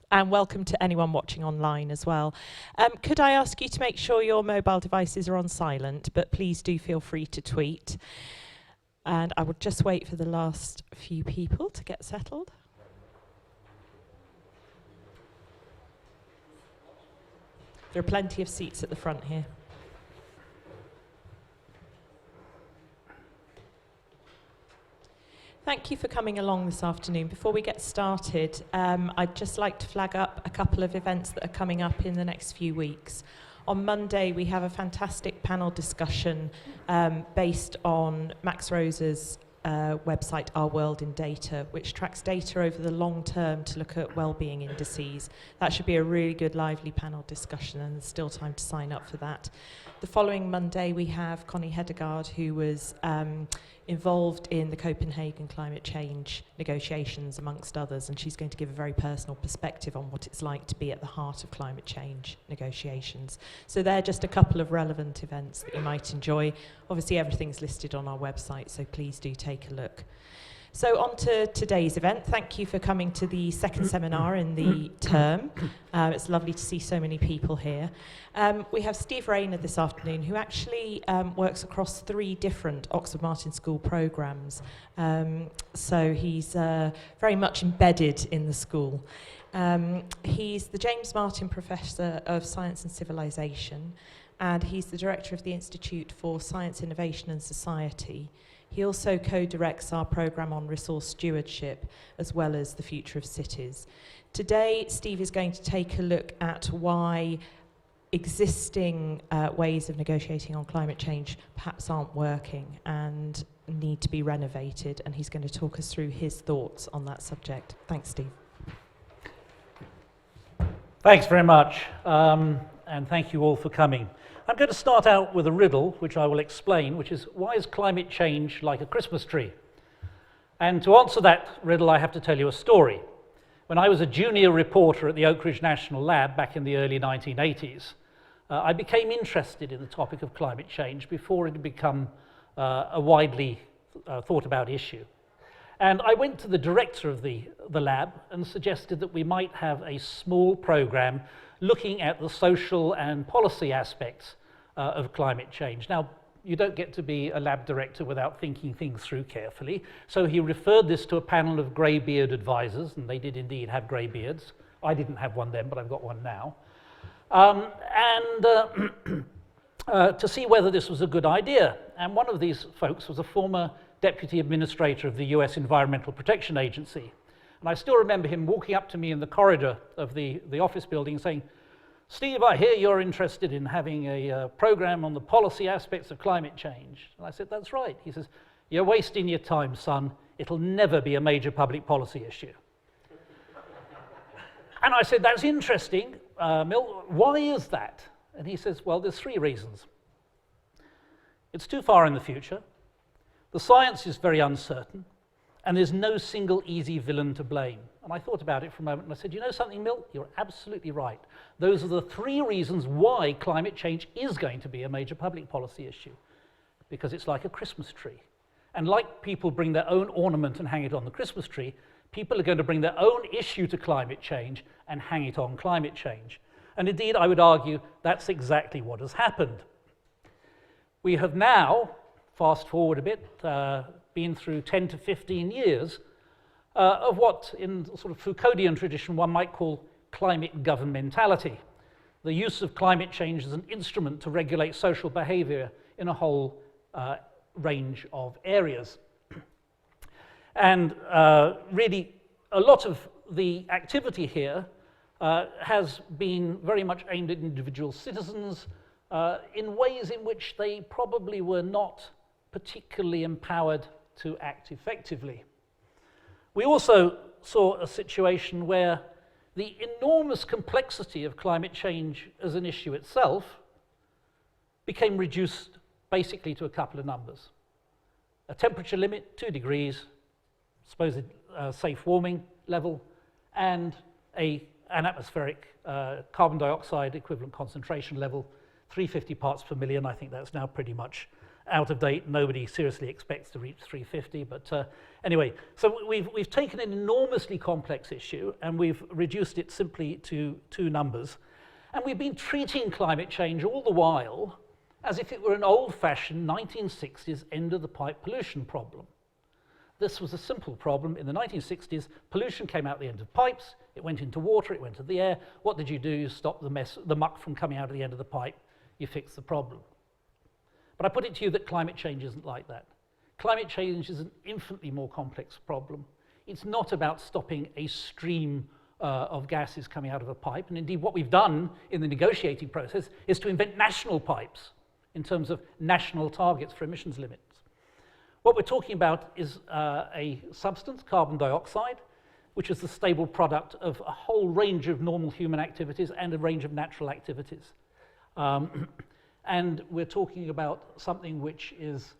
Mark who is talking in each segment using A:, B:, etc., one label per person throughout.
A: And welcome to anyone watching online as well. Could I ask you to make sure your mobile devices are on silent, but please do feel free to tweet. And I will just wait for the last few people to get settled. There are plenty of seats at the front here. Thank you for coming along this afternoon. Before we get started, I'd just like to flag up a couple of events that are coming up in the next few weeks. On Monday, we have a fantastic panel discussion based on Max Rosa's website, Our World in Data, which tracks data over the long term to look at well-being indices. That should be a really good, lively panel discussion, and there's still time to sign up for that. The following Monday, we have Connie Hedegaard, who was involved in the Copenhagen climate change negotiations, amongst others, and she's going to give a very personal perspective on what it's like to be at the heart of climate change negotiations. So they're just a couple of relevant events that you might enjoy. Obviously, everything's listed on our website, so please do take a look. So on to today's event. Thank you for coming to the second seminar in the term. It's lovely to see so many people here. We have Steve Rayner this afternoon, who actually works across 3 different Oxford Martin School programmes. So he's very much embedded in the school. He's the James Martin Professor of Science and Civilization, and he's the Director of the Institute for Science, Innovation and Society. He also co-directs our programme on resource stewardship, as well as the future of cities. Today, Steve is going to take a look at why existing ways of negotiating on climate change perhaps aren't working and need to be renovated, and he's going to talk us through his thoughts on that subject. Thanks, Steve.
B: Thanks very much, and thank you all for coming. I'm going to start out with a riddle, which I will explain, which is, why is climate change like a Christmas tree? And to answer that riddle, I have to tell you a story. When I was a junior reporter at the Oak Ridge National Lab back in the early 1980s, I became interested in the topic of climate change before it had become a widely thought about issue. And I went to the director of the lab and suggested that we might have a small program looking at the social and policy aspects of climate change. Now, you don't get to be a lab director without thinking things through carefully. So he referred this to a panel of grey-beard advisors, and they did indeed have grey beards. I didn't have one then, but I've got one now. To see whether this was a good idea. And one of these folks was a former deputy administrator of the US Environmental Protection Agency. And I still remember him walking up to me in the corridor of the office building saying, "Steve, I hear you're interested in having a program on the policy aspects of climate change." And I said, "That's right." He says, "You're wasting your time, son. It'll never be a major public policy issue." And I said, "That's interesting, Mill. Why is that?" And he says, "Well, there's 3 reasons. It's too far in the future. The science is very uncertain. And there's no single easy villain to blame." And I thought about it for a moment and I said, "You know something, Mill? You're absolutely right. Those are the 3 reasons why climate change is going to be a major public policy issue. Because it's like a Christmas tree. And like people bring their own ornament and hang it on the Christmas tree, people are going to bring their own issue to climate change and hang it on climate change." And indeed, I would argue that's exactly what has happened. We have now, fast forward a bit, been through 10 to 15 years of what, in sort of Foucauldian tradition, one might call climate governmentality. The use of climate change as an instrument to regulate social behavior in a whole range of areas. And really, a lot of the activity here has been very much aimed at individual citizens in ways in which they probably were not particularly empowered to act effectively. We also saw a situation where the enormous complexity of climate change as an issue itself became reduced basically to a couple of numbers. A temperature limit, 2 degrees, supposed safe warming level, and an atmospheric carbon dioxide equivalent concentration level, 350 parts per million. I think that's now pretty much out of date. Nobody seriously expects to reach 350, but anyway, so we've taken an enormously complex issue and we've reduced it simply to two numbers. And we've been treating climate change all the while as if it were an old-fashioned 1960s end-of-the-pipe pollution problem. This was a simple problem. In the 1960s, pollution came out the end of pipes, it went into water, it went into the air. What did you do? You stopped the muck from coming out of the end of the pipe, you fixed the problem. But I put it to you that climate change isn't like that. Climate change is an infinitely more complex problem. It's not about stopping a stream of gases coming out of a pipe, and indeed what we've done in the negotiating process is to invent national pipes in terms of national targets for emissions limits. What we're talking about is a substance, carbon dioxide, which is the stable product of a whole range of normal human activities and a range of natural activities. And we're talking about something which is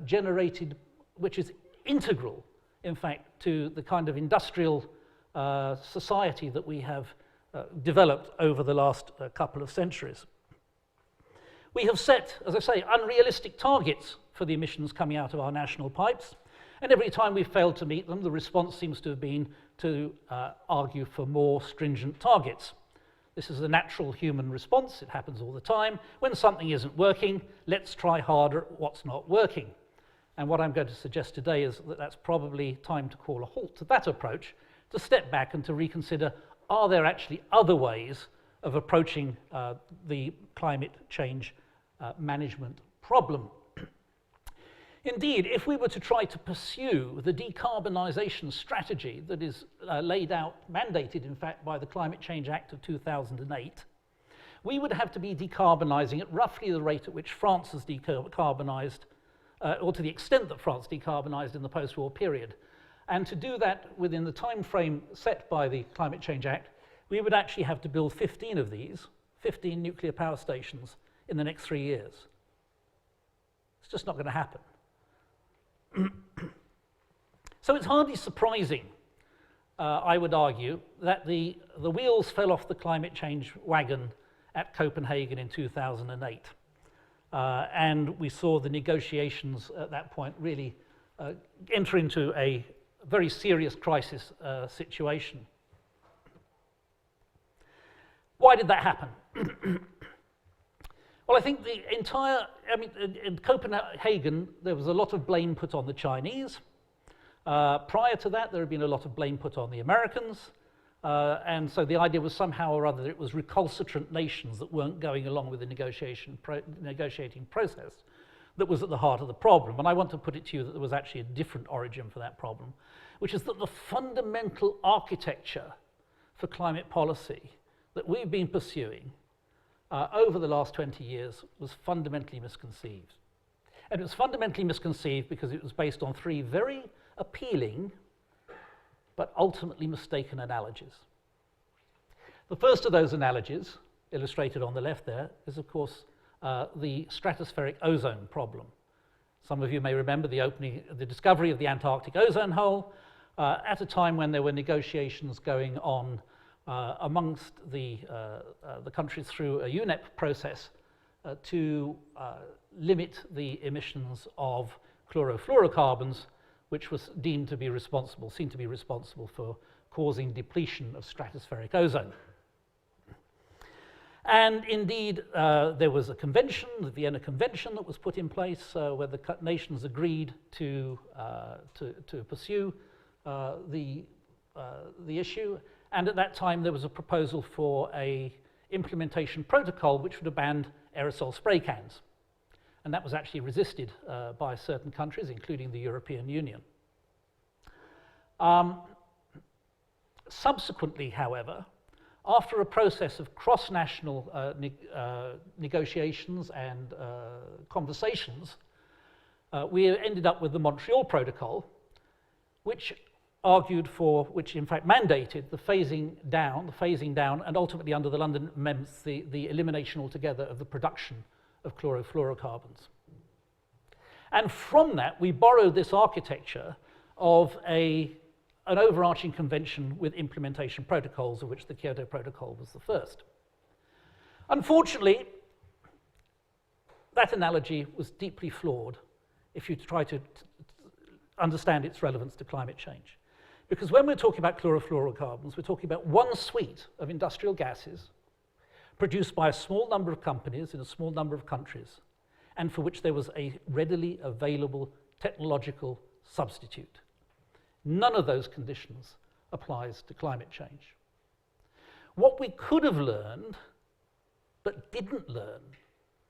B: generated, which is integral, in fact, to the kind of industrial society that we have developed over the last couple of centuries. We have set, as I say, unrealistic targets for the emissions coming out of our national pipes, and every time we've failed to meet them, the response seems to have been to argue for more stringent targets. This is a natural human response. It happens all the time. When something isn't working, let's try harder at what's not working. And what I'm going to suggest today is that that's probably time to call a halt to that approach, to step back and to reconsider, are there actually other ways of approaching the climate change management problem? Indeed, if we were to try to pursue the decarbonisation strategy that is laid out, mandated in fact by the Climate Change Act of 2008, we would have to be decarbonising at roughly the rate at which France has decarbonised, or to the extent that France decarbonised in the post-war period. And to do that within the time frame set by the Climate Change Act, we would actually have to build 15 of these, 15 nuclear power stations in the next 3 years. It's just not going to happen. So it's hardly surprising, I would argue, that the wheels fell off the climate change wagon at Copenhagen in 2008. And we saw the negotiations at that point really enter into a very serious crisis situation. Why did that happen? Well, I think the entire, in Copenhagen, there was a lot of blame put on the Chinese. Prior to that, there had been a lot of blame put on the Americans. And so the idea was somehow or other that it was recalcitrant nations that weren't going along with the negotiating process that was at the heart of the problem. And I want to put it to you that there was actually a different origin for that problem, which is that the fundamental architecture for climate policy that we've been pursuing over the last 20 years was fundamentally misconceived. And it was fundamentally misconceived because it was based on three very appealing but ultimately mistaken analogies. The first of those analogies, illustrated on the left there, is of course the stratospheric ozone problem. Some of you may remember the discovery of the Antarctic ozone hole at a time when there were negotiations going on amongst the countries through a UNEP process to limit the emissions of chlorofluorocarbons, which was deemed to be responsible, seen to be responsible for causing depletion of stratospheric ozone. And indeed, there was a convention, the Vienna Convention, that was put in place where the nations agreed to pursue the issue. And at that time, there was a proposal for an implementation protocol which would have banned aerosol spray cans. And that was actually resisted by certain countries, including the European Union. Subsequently, however, after a process of cross-national negotiations and conversations, we ended up with the Montreal Protocol, which argued for, which in fact mandated the phasing down, and ultimately under the London Amendments, the elimination altogether of the production of chlorofluorocarbons. And from that, we borrowed this architecture of an overarching convention with implementation protocols, of which the Kyoto Protocol was the first. Unfortunately, that analogy was deeply flawed if you try to understand its relevance to climate change. Because when we're talking about chlorofluorocarbons, we're talking about one suite of industrial gases produced by a small number of companies in a small number of countries, and for which there was a readily available technological substitute. None of those conditions applies to climate change. What we could have learned, but didn't learn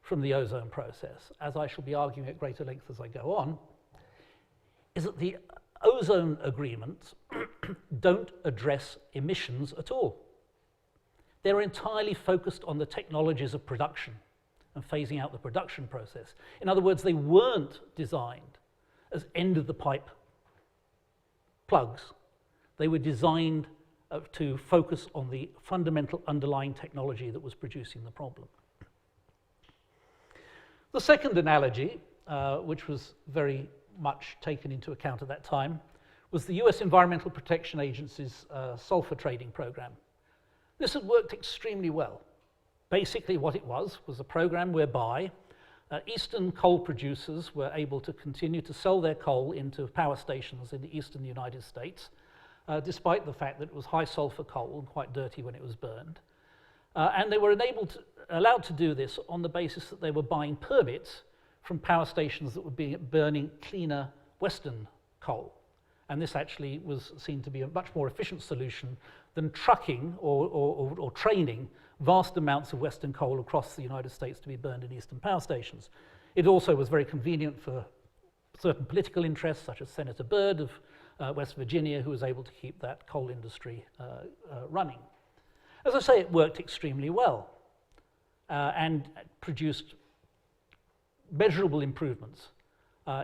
B: from the ozone process, as I shall be arguing at greater length as I go on, is that the ozone agreements don't address emissions at all. They're entirely focused on the technologies of production and phasing out the production process. In other words, they weren't designed as end-of-the-pipe plugs. They were designed to focus on the fundamental underlying technology that was producing the problem. The second analogy, which was very much taken into account at that time, was the US Environmental Protection Agency's sulfur trading program. This had worked extremely well. Basically what it was a program whereby eastern coal producers were able to continue to sell their coal into power stations in the eastern United States, despite the fact that it was high sulfur coal and quite dirty when it was burned. And they were allowed to do this on the basis that they were buying permits from power stations that were burning cleaner Western coal. And this actually was seen to be a much more efficient solution than trucking or training vast amounts of Western coal across the United States to be burned in eastern power stations. It also was very convenient for certain political interests, such as Senator Byrd of West Virginia, who was able to keep that coal industry running. As I say, it worked extremely well and produced measurable improvements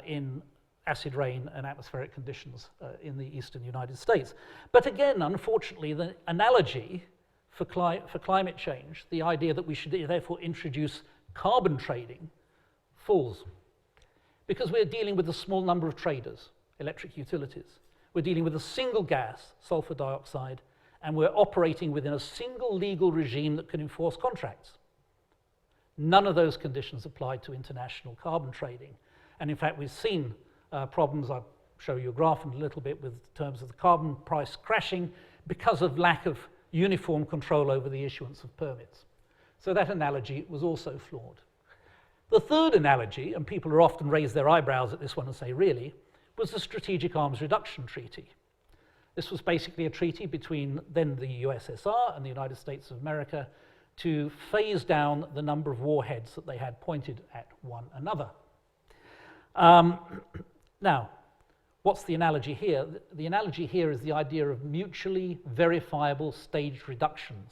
B: in acid rain and atmospheric conditions in the eastern United States. But again, unfortunately, the analogy for climate change, the idea that we should therefore introduce carbon trading, falls. Because we're dealing with a small number of traders, electric utilities. We're dealing with a single gas, sulfur dioxide, and we're operating within a single legal regime that can enforce contracts. None of those conditions apply to international carbon trading. And in fact, we've seen problems. I'll show you a graph in a little bit with terms of the carbon price crashing because of lack of uniform control over the issuance of permits. So that analogy was also flawed. The third analogy, and people are often raise their eyebrows at this one and say, really, was the Strategic Arms Reduction Treaty. This was basically a treaty between then the USSR and the United States of America to phase down the number of warheads that they had pointed at one another. Now, what's the analogy here? The analogy here is the idea of mutually verifiable staged reductions.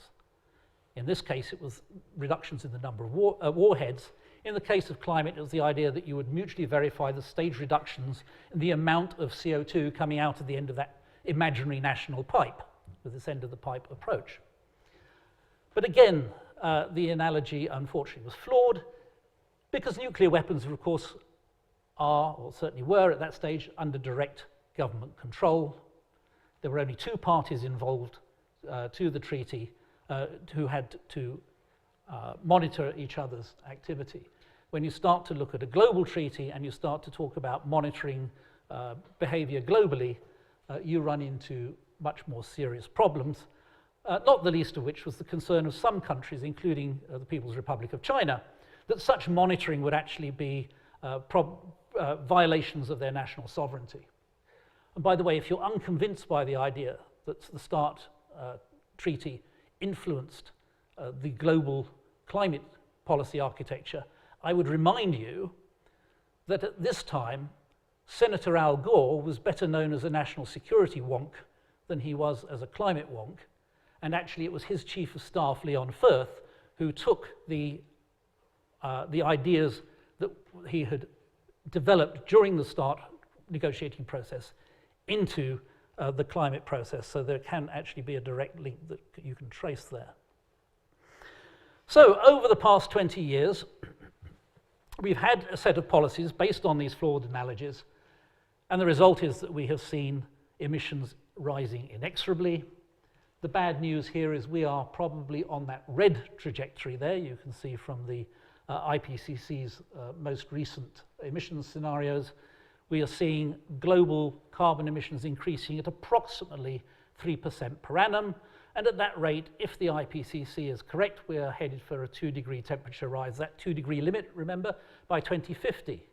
B: In this case, it was reductions in the number of warheads. In the case of climate, it was the idea that you would mutually verify the staged reductions in the amount of CO2 coming out of the end of that imaginary national pipe, with this end-of-the-pipe approach. But again, the analogy, unfortunately, was flawed because nuclear weapons, of course, are, or certainly were at that stage, under direct government control. There were only two parties involved to the treaty who had to monitor each other's activity. When you start to look at a global treaty and you start to talk about monitoring behavior globally, you run into much more serious problems, not the least of which was the concern of some countries, including the People's Republic of China, that such monitoring would actually be violations of their national sovereignty. And by the way, if you're unconvinced by the idea that the START treaty influenced the global climate policy architecture, I would remind you that at this time, Senator Al Gore was better known as a national security wonk than he was as a climate wonk. And actually, it was his chief of staff, Leon Firth, who took the ideas that he had developed during the START negotiating process into the climate process. So there can actually be a direct link that you can trace there. So over the past 20 years, we've had a set of policies based on these flawed analogies, and the result is that we have seen emissions rising inexorably. The bad news here is we are probably on that red trajectory there. You can see from the IPCC's most recent emissions scenarios, we are seeing global carbon emissions increasing at approximately 3% per annum. And at that rate, if the IPCC is correct, we are headed for a 2-degree temperature rise. That 2-degree limit, remember, by 2050.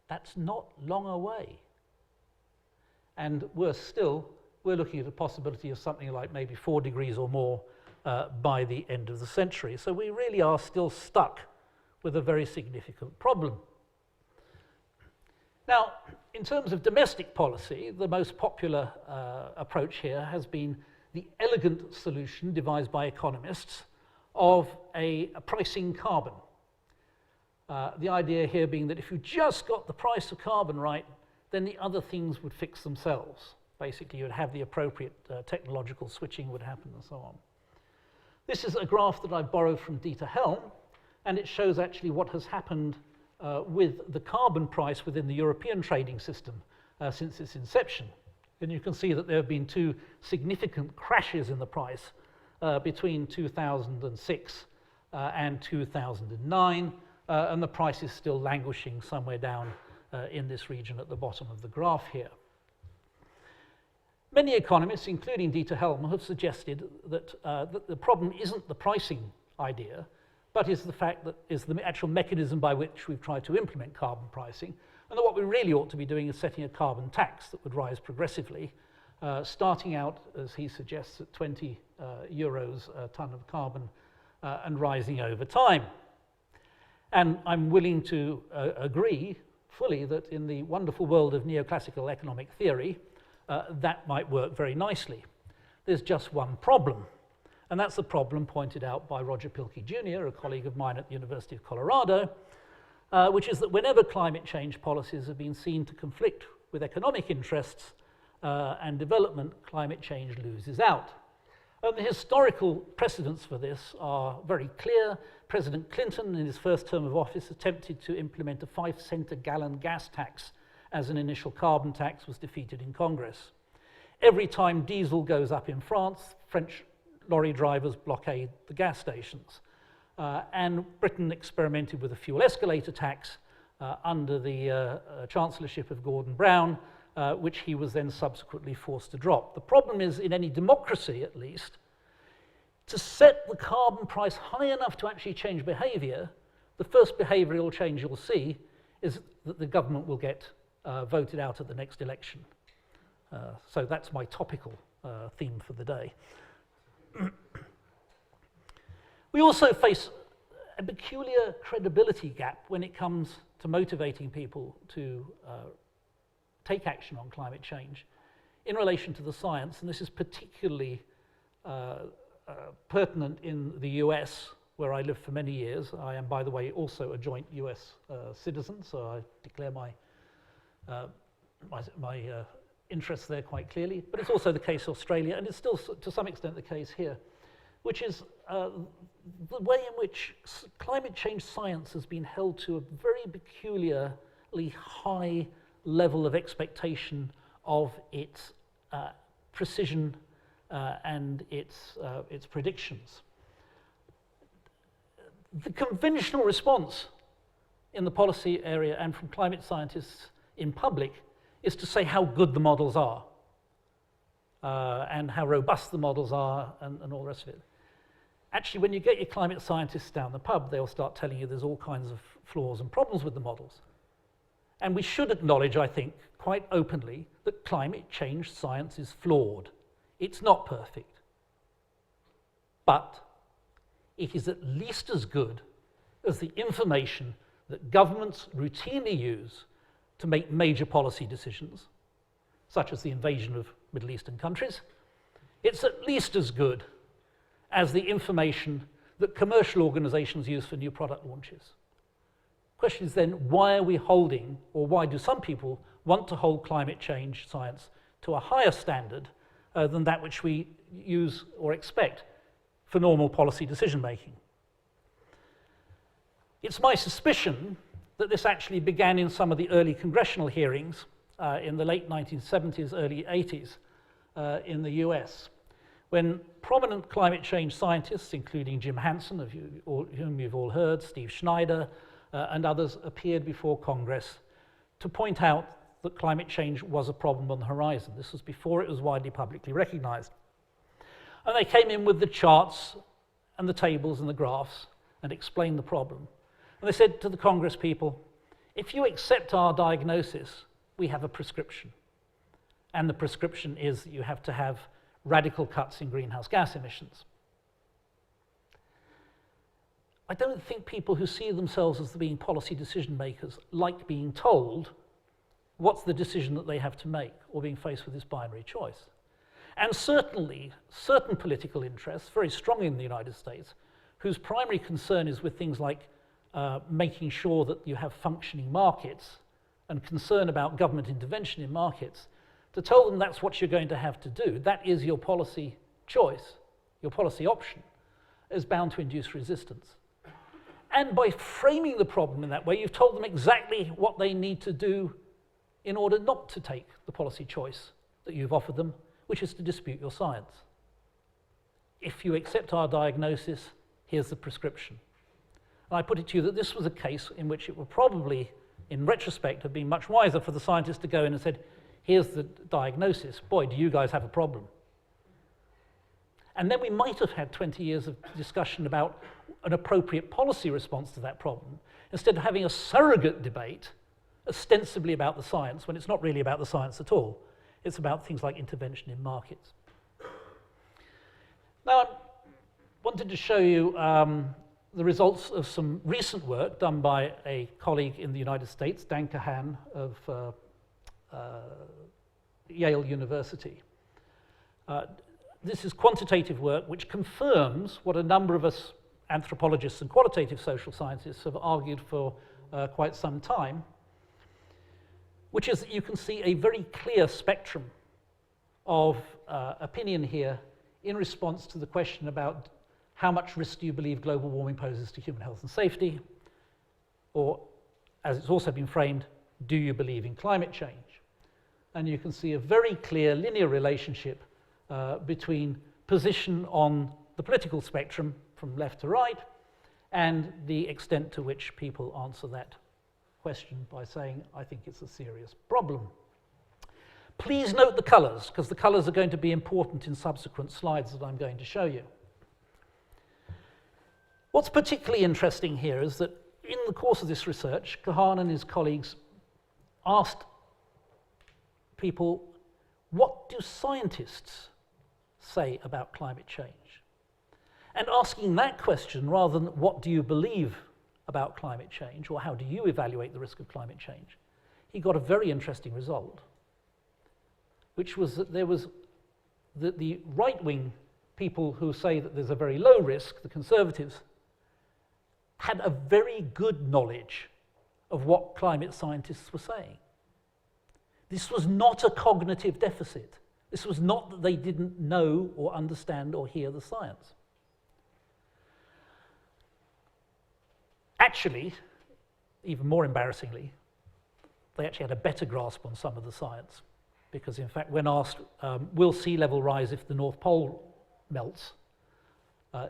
B: That's not long away. And worse still, we're looking at a possibility of something like maybe 4 degrees or more by the end of the century. So we really are still stuck with a very significant problem. Now, in terms of domestic policy, the most popular approach here has been the elegant solution devised by economists of a pricing carbon. The idea here being that if you just got the price of carbon right, then the other things would fix themselves. Basically, you'd have the appropriate technological switching would happen and so on. This is a graph that I borrowed from Dieter Helm, and it shows actually what has happened with the carbon price within the European trading system since its inception. And you can see that there have been 2 significant crashes in the price between 2006 and 2009, and the price is still languishing somewhere down in this region at the bottom of the graph here. Many economists, including Dieter Helm, have suggested that, that the problem isn't the pricing idea, but is the fact that is the actual mechanism by which we've tried to implement carbon pricing, and that what we really ought to be doing is setting a carbon tax that would rise progressively, starting out, as he suggests, at 20 euros a tonne of carbon and rising over time. And I'm willing to agree fully that in the wonderful world of neoclassical economic theory, that might work very nicely. There's just one problem, and that's the problem pointed out by Roger Pielke Jr., a colleague of mine at the University of Colorado, which is that whenever climate change policies have been seen to conflict with economic interests and development, climate change loses out. And the historical precedents for this are very clear. President Clinton, in his first term of office, attempted to implement a 5-cent a gallon gas tax as an initial carbon tax, was defeated in Congress. Every time diesel goes up in France, French lorry drivers blockade the gas stations. And Britain experimented with a fuel escalator tax under the chancellorship of Gordon Brown, which he was then subsequently forced to drop. The problem is, in any democracy at least, to set the carbon price high enough to actually change behavior, the first behavioral change you'll see is that the government will get voted out at the next election. So that's my topical theme for the day. We also face a peculiar credibility gap when it comes to motivating people to take action on climate change in relation to the science, and this is particularly pertinent in the US, where I lived for many years. I am, by the way, also a joint US citizen, so I declare my interests there quite clearly, but it's also the case in Australia, and it's still to some extent the case here, which is the way in which climate change science has been held to a very peculiarly high level of expectation of its precision and its predictions. The conventional response in the policy area and from climate scientists in public is to say how good the models are and how robust the models are and all the rest of it. Actually, when you get your climate scientists down the pub, they'll start telling you there's all kinds of flaws and problems with the models. And we should acknowledge, I think, quite openly that climate change science is flawed. It's not perfect. But it is at least as good as the information that governments routinely use to make major policy decisions, such as the invasion of Middle Eastern countries. It's at least as good as the information that commercial organizations use for new product launches. The question is then, why are we holding, or why do some people want to hold climate change science to a higher standard than that which we use or expect for normal policy decision making? It's my suspicion that this actually began in some of the early congressional hearings in the late 1970s, early 80s in the US, when prominent climate change scientists, including Jim Hansen, whom you've all heard, Steve Schneider, and others, appeared before Congress to point out that climate change was a problem on the horizon. This was before it was widely publicly recognized. And they came in with the charts and the tables and the graphs and explained the problem. And they said to the Congress people, if you accept our diagnosis, we have a prescription. And the prescription is that you have to have radical cuts in greenhouse gas emissions. I don't think people who see themselves as being policy decision makers like being told what's the decision that they have to make or being faced with this binary choice. And certainly, certain political interests, very strong in the United States, whose primary concern is with things like making sure that you have functioning markets and concern about government intervention in markets, to tell them that's what you're going to have to do, that is your policy choice, your policy option, is bound to induce resistance. And by framing the problem in that way, you've told them exactly what they need to do in order not to take the policy choice that you've offered them, which is to dispute your science. If you accept our diagnosis, here's the prescription. And I put it to you that this was a case in which it would probably, in retrospect, have been much wiser for the scientists to go in and said, here's the diagnosis. Boy, do you guys have a problem. And then we might have had 20 years of discussion about an appropriate policy response to that problem, instead of having a surrogate debate ostensibly about the science, when it's not really about the science at all. It's about things like intervention in markets. Now, I wanted to show you the results of some recent work done by a colleague in the United States, Dan Kahan of Yale University. This is quantitative work which confirms what a number of us anthropologists and qualitative social scientists have argued for quite some time, which is that you can see a very clear spectrum of opinion here in response to the question about how much risk do you believe global warming poses to human health and safety, or, as it's also been framed, do you believe in climate change? And you can see a very clear linear relationship between position on the political spectrum from left to right and the extent to which people answer that question by saying, I think it's a serious problem. Please note the colours, because the colours are going to be important in subsequent slides that I'm going to show you. What's particularly interesting here is that in the course of this research, Kahan and his colleagues asked people, what do scientists say about climate change? And asking that question rather than what do you believe about climate change or how do you evaluate the risk of climate change, he got a very interesting result, which was that there was the right-wing people who say that there's a very low risk, the conservatives, had a very good knowledge of what climate scientists were saying. This was not a cognitive deficit. This was not that they didn't know or understand or hear the science. Actually, even more embarrassingly, they actually had a better grasp on some of the science, because in fact, when asked, will sea level rise if the North Pole melts,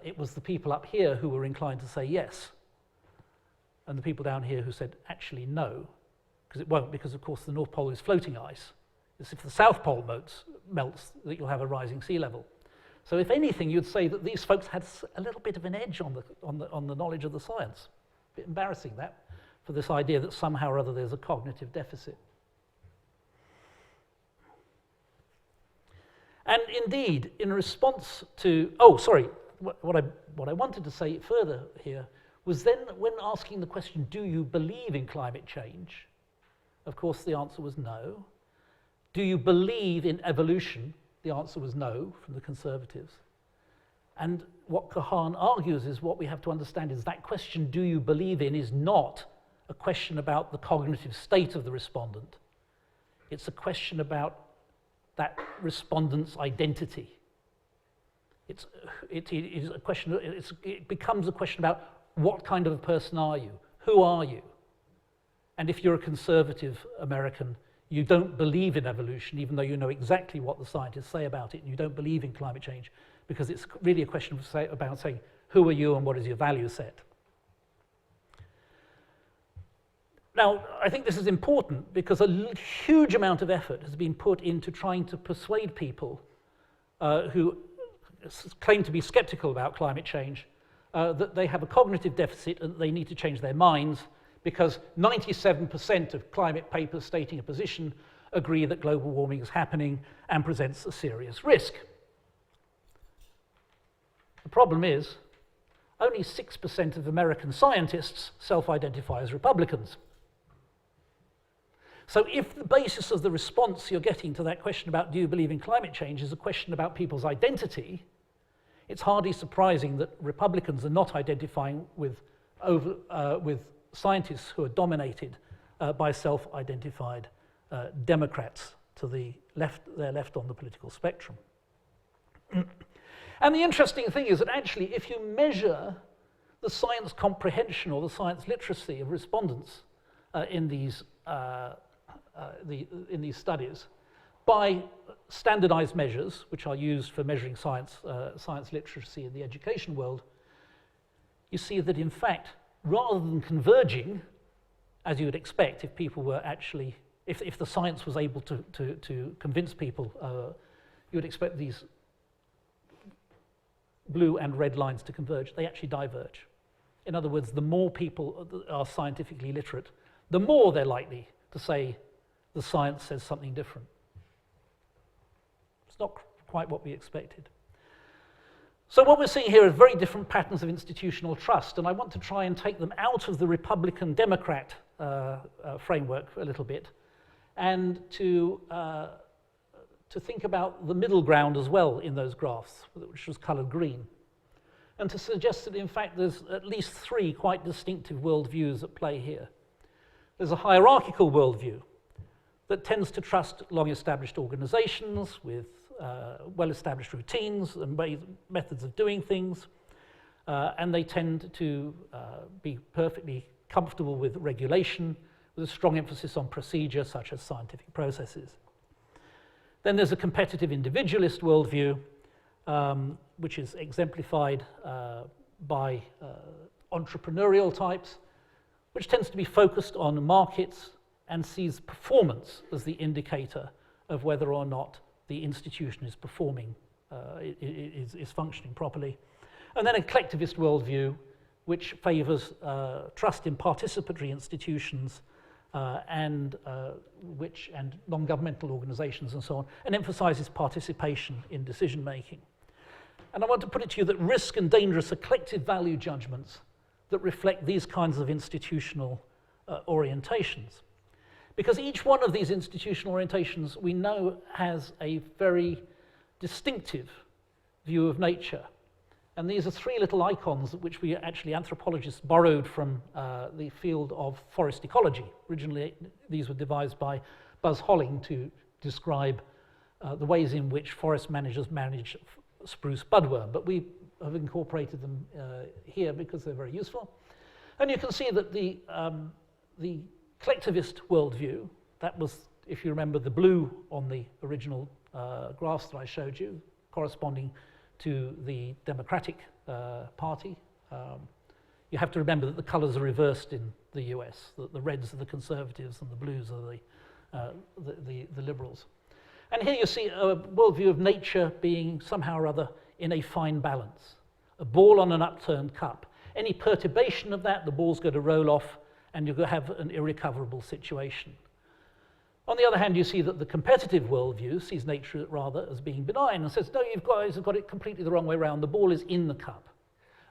B: it was the people up here who were inclined to say yes, and the people down here who said actually no, because it won't, because of course the North Pole is floating ice. It's if the South Pole melts that you'll have a rising sea level. So if anything, you'd say that these folks had a little bit of an edge on the knowledge of the science. A bit embarrassing, that, for this idea that somehow or other there's a cognitive deficit. And indeed, in response to, what I wanted to say further here was then when asking the question, do you believe in climate change? Of course, the answer was no. Do you believe in evolution? The answer was no from the conservatives. And what Kahan argues is what we have to understand is that question, do you believe in, is not a question about the cognitive state of the respondent. It's a question about that respondent's identity. It becomes a question about what kind of a person are you? Who are you? And if you're a conservative American, you don't believe in evolution, even though you know exactly what the scientists say about it, and you don't believe in climate change, because it's really a question about saying, who are you and what is your value set? Now, I think this is important because a huge amount of effort has been put into trying to persuade people who claim to be skeptical about climate change that they have a cognitive deficit and they need to change their minds, because 97% of climate papers stating a position agree that global warming is happening and presents a serious risk. The problem is, only 6% of American scientists self-identify as Republicans. So if the basis of the response you're getting to that question about do you believe in climate change is a question about people's identity, it's hardly surprising that Republicans are not identifying with scientists who are dominated by self-identified Democrats to the left, they're left on the political spectrum. And the interesting thing is that actually if you measure the science comprehension or the science literacy of respondents in these studies by standardized measures, which are used for measuring science literacy in the education world, you see that in fact, rather than converging, as you would expect if people were actually, if the science was able to convince people, you would expect these blue and red lines to converge. They actually diverge. In other words, the more people are scientifically literate, the more they're likely to say the science says something different. It's not quite what we expected. So what we're seeing here are very different patterns of institutional trust, and I want to try and take them out of the Republican-Democrat framework a little bit, and to think about the middle ground as well in those graphs, which was colored green, and to suggest that in fact there's at least three quite distinctive worldviews at play here. There's a hierarchical worldview that tends to trust long-established organizations with well-established routines and methods of doing things, and they tend to be perfectly comfortable with regulation, with a strong emphasis on procedure, such as scientific processes. Then there's a competitive individualist worldview, which is exemplified by entrepreneurial types, which tends to be focused on markets and sees performance as the indicator of whether or not the institution is performing, is functioning properly. And then a collectivist worldview, which favors trust in participatory institutions and non-governmental organizations and so on, and emphasizes participation in decision-making. And I want to put it to you that risk and dangerous are collective value judgments that reflect these kinds of institutional orientations. Because each one of these institutional orientations we know has a very distinctive view of nature. And these are three little icons which we actually anthropologists borrowed from the field of forest ecology. Originally, these were devised by Buzz Holling to describe the ways in which forest managers manage spruce budworm, but we have incorporated them here because they're very useful. And you can see that the collectivist worldview, that was, if you remember, the blue on the original graphs that I showed you, corresponding to the Democratic Party. You have to remember that the colors are reversed in the US, that the reds are the conservatives and the blues are the liberals. And here you see a worldview of nature being somehow or other in a fine balance. A ball on an upturned cup. Any perturbation of that, the ball's going to roll off and you're going to have an irrecoverable situation. On the other hand, you see that the competitive worldview sees nature rather as being benign and says, no, you guys have got it completely the wrong way around. The ball is in the cup.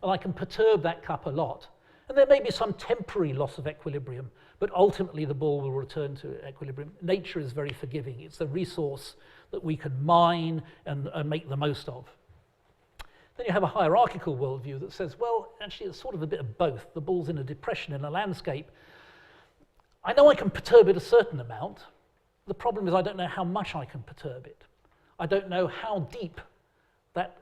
B: And I can perturb that cup a lot. And there may be some temporary loss of equilibrium, but ultimately the ball will return to equilibrium. Nature is very forgiving. It's a resource that we can mine and make the most of. Then you have a hierarchical worldview that says, well, actually it's sort of a bit of both. The ball's in a depression in a landscape. I know I can perturb it a certain amount. The problem is I don't know how much I can perturb it. I don't know how deep that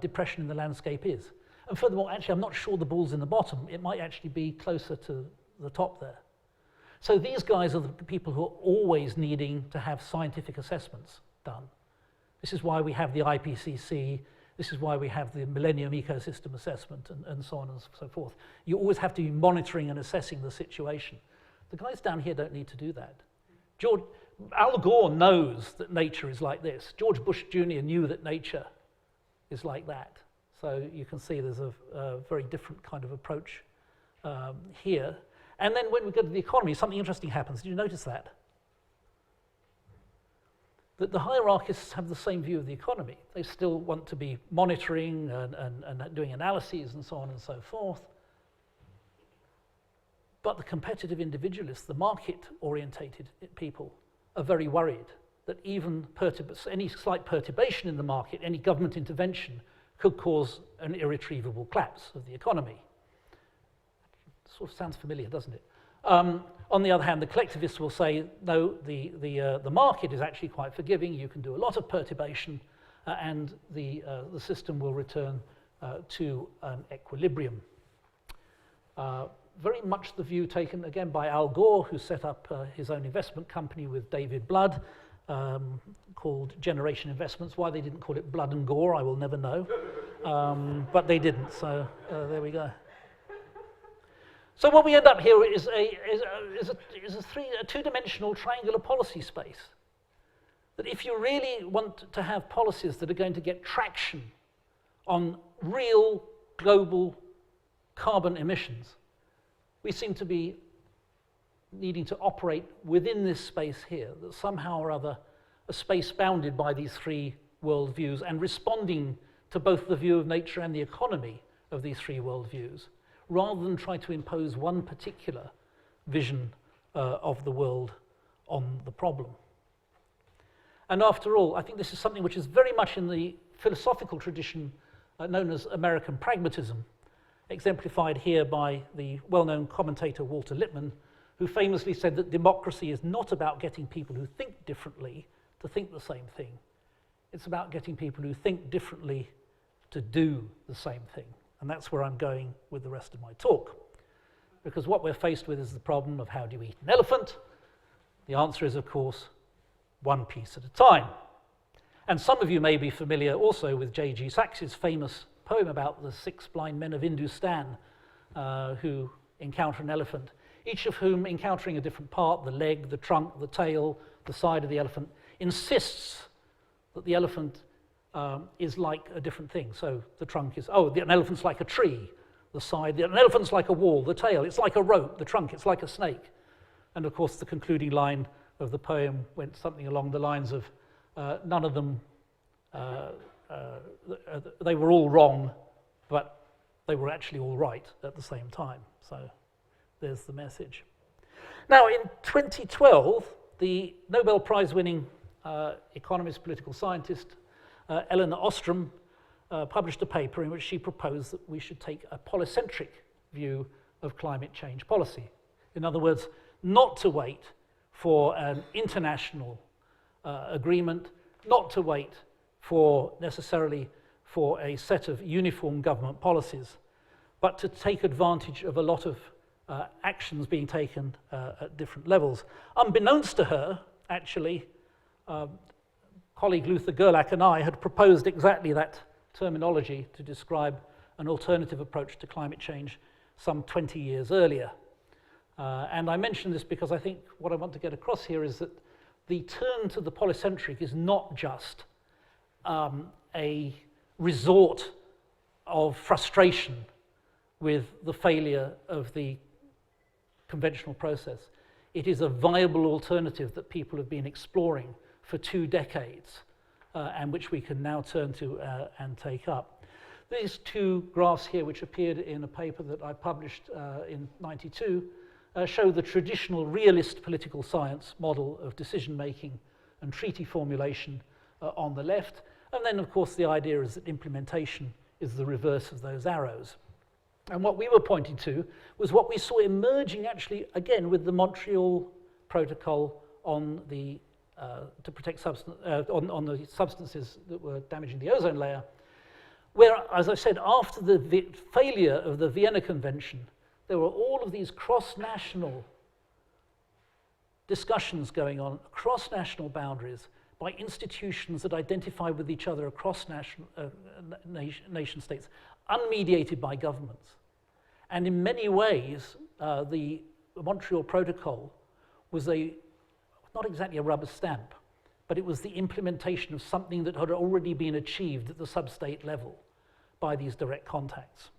B: depression in the landscape is. And furthermore, actually, I'm not sure the ball's in the bottom. It might actually be closer to the top there. So these guys are the people who are always needing to have scientific assessments done. This is why we have the IPCC This is why we have the Millennium Ecosystem Assessment and so on and so forth. You always have to be monitoring and assessing the situation. The guys down here don't need to do that. Al Gore knows that nature is like this. George Bush Jr. knew that nature is like that. So you can see there's a very different kind of approach here. And then when we go to the economy, something interesting happens. Did you notice that? That the hierarchists have the same view of the economy. They still want to be monitoring and doing analyses and so on and so forth. But the competitive individualists, the market-orientated people, are very worried that even any slight perturbation in the market, any government intervention, could cause an irretrievable collapse of the economy. Sort of sounds familiar, doesn't it? On the other hand, the collectivists will say, no, the market is actually quite forgiving. You can do a lot of perturbation, and the system will return to an equilibrium. Very much the view taken again by Al Gore, who set up his own investment company with David Blood, called Generation Investments. Why they didn't call it Blood and Gore, I will never know. But they didn't, so there we go. So what we end up here is a two-dimensional triangular policy space. That if you really want to have policies that are going to get traction on real global carbon emissions, we seem to be needing to operate within this space here, that somehow or other a space bounded by these three worldviews and responding to both the view of nature and the economy of these three worldviews, rather than try to impose one particular vision of the world on the problem. And after all, I think this is something which is very much in the philosophical tradition known as American pragmatism, exemplified here by the well-known commentator Walter Lippmann, who famously said that democracy is not about getting people who think differently to think the same thing. It's about getting people who think differently to do the same thing. And that's where I'm going with the rest of my talk. Because what we're faced with is the problem of how do you eat an elephant? The answer is, of course, one piece at a time. And some of you may be familiar also with J.G. Sax's famous poem about the 6 blind men of Hindustan who encounter an elephant, each of whom, encountering a different part, the leg, the trunk, the tail, the side of the elephant, insists that the elephant is like a different thing. So the trunk is, an elephant's like a tree. The side, an elephant's like a wall. The tail, it's like a rope. The trunk, it's like a snake. And of course, the concluding line of the poem went something along the lines of, none of them, they were all wrong, but they were actually all right at the same time. So there's the message. Now, in 2012, the Nobel Prize-winning economist, political scientist, Elinor Ostrom published a paper in which she proposed that we should take a polycentric view of climate change policy. In other words, not to wait for an international agreement, not to wait for necessarily for a set of uniform government policies, but to take advantage of a lot of actions being taken at different levels. Unbeknownst to her, actually, colleague Luther Gerlach and I had proposed exactly that terminology to describe an alternative approach to climate change some 20 years earlier. And I mention this because I think what I want to get across here is that the turn to the polycentric is not just a resort of frustration with the failure of the conventional process. It is a viable alternative that people have been exploring for 2 decades and which we can now turn to and take up. These 2 graphs here, which appeared in a paper that I published in '92, show the traditional realist political science model of decision-making and treaty formulation on the left. And then, of course, the idea is that implementation is the reverse of those arrows. And what we were pointing to was what we saw emerging, actually, again, with the Montreal Protocol on the to protect on the substances that were damaging the ozone layer, where, as I said, after the failure of the Vienna Convention, there were all of these cross-national discussions going on across national boundaries by institutions that identify with each other across nation states, unmediated by governments. And in many ways, the Montreal Protocol was not exactly a rubber stamp, but it was the implementation of something that had already been achieved at the sub-state level by these direct contacts.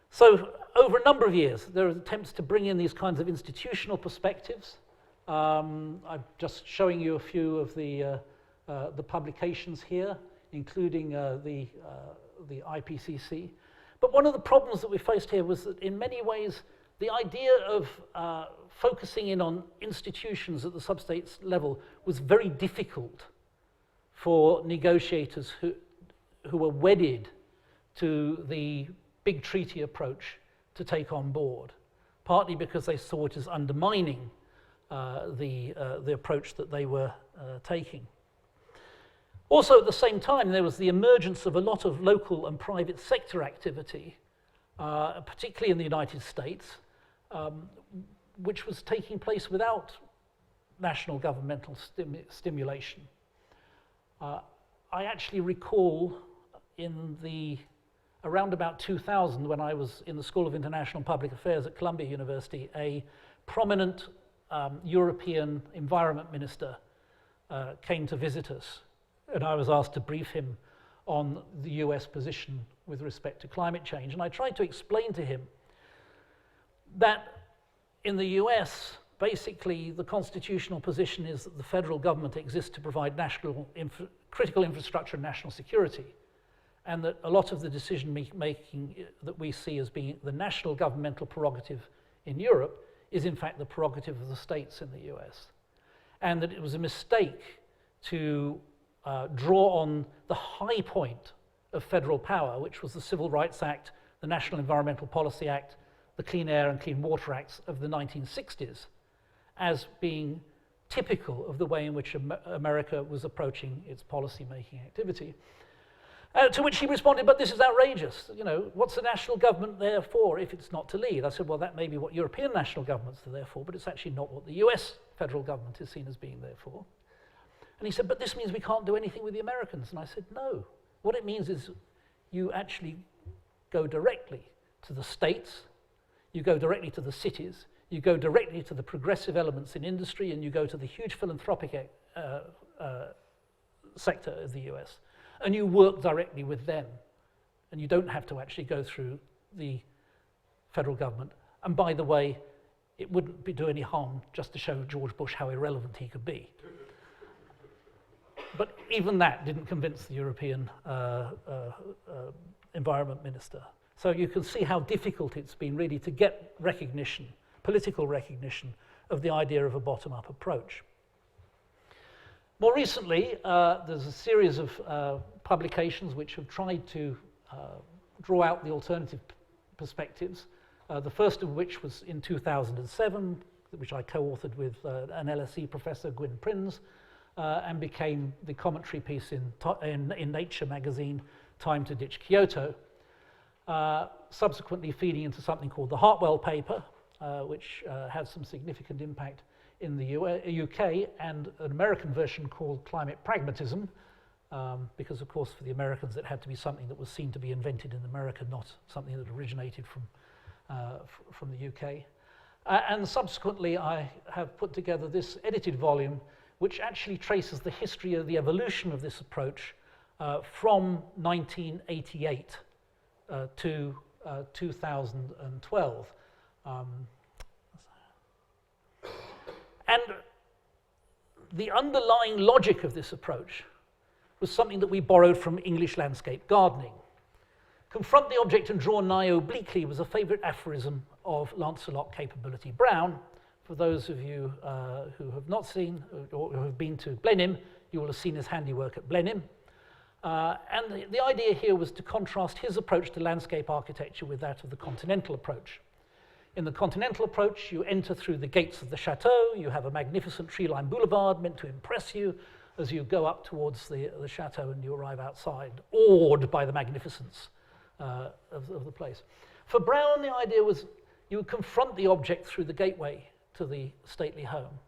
B: So over a number of years, there are attempts to bring in these kinds of institutional perspectives. I'm just showing you a few of the publications here, including the IPCC. But one of the problems that we faced here was that in many ways, the idea of focusing in on institutions at the sub-states level was very difficult for negotiators who were wedded to the big treaty approach to take on board, partly because they saw it as undermining the approach that they were taking. Also, at the same time, there was the emergence of a lot of local and private sector activity, particularly in the United States, which was taking place without national governmental stimulation. I actually recall around about 2000, when I was in the School of International Public Affairs at Columbia University, a prominent European environment minister came to visit us, and I was asked to brief him on the US position with respect to climate change. And I tried to explain to him that in the US, basically the constitutional position is that the federal government exists to provide critical infrastructure and national security, and that a lot of the decision making that we see as being the national governmental prerogative in Europe is in fact the prerogative of the states in the US. And that it was a mistake to draw on the high point of federal power, which was the Civil Rights Act, the National Environmental Policy Act, the Clean Air and Clean Water Acts of the 1960s, as being typical of the way in which America was approaching its policy-making activity. To which he responded, but this is outrageous. You know, what's the national government there for if it's not to lead? I said, well, that may be what European national governments are there for, but it's actually not what the US federal government is seen as being there for. And he said, but this means we can't do anything with the Americans. And I said, no. What it means is you actually go directly to the states, you go directly to the cities, you go directly to the progressive elements in industry, and you go to the huge philanthropic sector of the US. And you work directly with them. And you don't have to actually go through the federal government. And by the way, it wouldn't do any harm just to show George Bush how irrelevant he could be. But even that didn't convince the European environment minister. So you can see how difficult it's been really to get recognition, political recognition, of the idea of a bottom-up approach. More recently, there's a series of publications which have tried to draw out the alternative perspectives, the first of which was in 2007, which I co-authored with an LSE professor, Gwyn Prinz, and became the commentary piece in Nature magazine, Time to Ditch Kyoto, subsequently feeding into something called the Hartwell paper, which had some significant impact in the UK, and an American version called Climate Pragmatism, because of course for the Americans it had to be something that was seen to be invented in America, not something that originated from the UK. And subsequently I have put together this edited volume which actually traces the history of the evolution of this approach from 1988 to 2012. And the underlying logic of this approach was something that we borrowed from English landscape gardening. Confront the object and draw nigh obliquely was a favourite aphorism of Lancelot Capability Brown. For those of you who have not seen or who have been to Blenheim, you will have seen his handiwork at Blenheim. And the idea here was to contrast his approach to landscape architecture with that of the continental approach. In the continental approach, you enter through the gates of the chateau, you have a magnificent tree-lined boulevard meant to impress you as you go up towards the chateau and you arrive outside, awed by the magnificence of the place. For Brown, the idea was you would confront the object through the gateway to the stately home,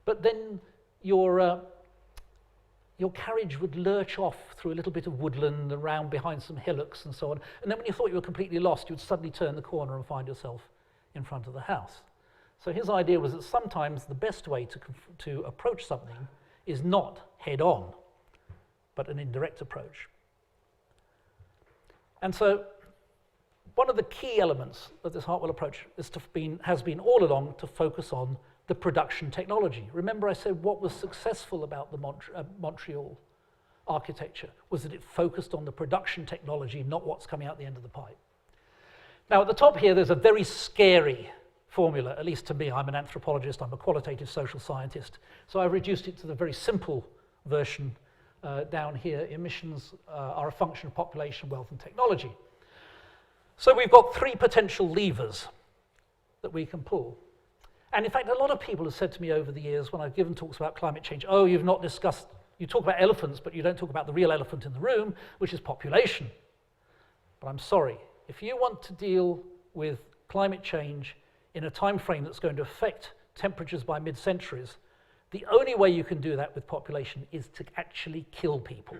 B: but then your carriage would lurch off through a little bit of woodland, around behind some hillocks and so on, and then when you thought you were completely lost, you'd suddenly turn the corner and find yourself in front of the house. So his idea was that sometimes the best way to approach something is not head-on, but an indirect approach. And so one of the key elements of this Hartwell approach has been all along to focus on the production technology. Remember I said what was successful about the Montreal architecture was that it focused on the production technology, not what's coming out the end of the pipe. Now at the top here there's a very scary formula, at least to me. I'm an anthropologist, I'm a qualitative social scientist, so I've reduced it to the very simple version down here. Emissions are a function of population, wealth and technology. So we've got three potential levers that we can pull. And in fact, a lot of people have said to me over the years when I've given talks about climate change, oh, you've not discussed, you talk about elephants, but you don't talk about the real elephant in the room, which is population. But I'm sorry, if you want to deal with climate change in a time frame that's going to affect temperatures by mid-centuries, the only way you can do that with population is to actually kill people.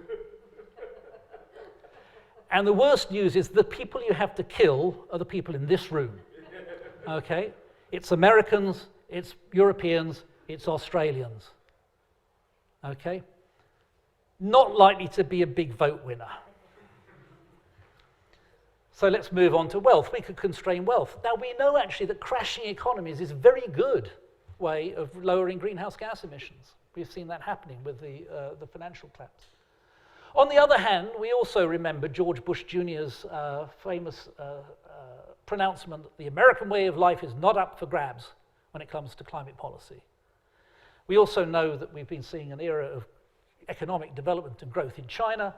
B: And the worst news is the people you have to kill are the people in this room, okay? It's Americans, it's Europeans, it's Australians, okay? Not likely to be a big vote winner. So let's move on to wealth. We could constrain wealth. Now we know actually that crashing economies is a very good way of lowering greenhouse gas emissions. We've seen that happening with the financial collapse. On the other hand, we also remember George Bush Jr.'s famous pronouncement that the American way of life is not up for grabs when it comes to climate policy. We also know that we've been seeing an era of economic development and growth in China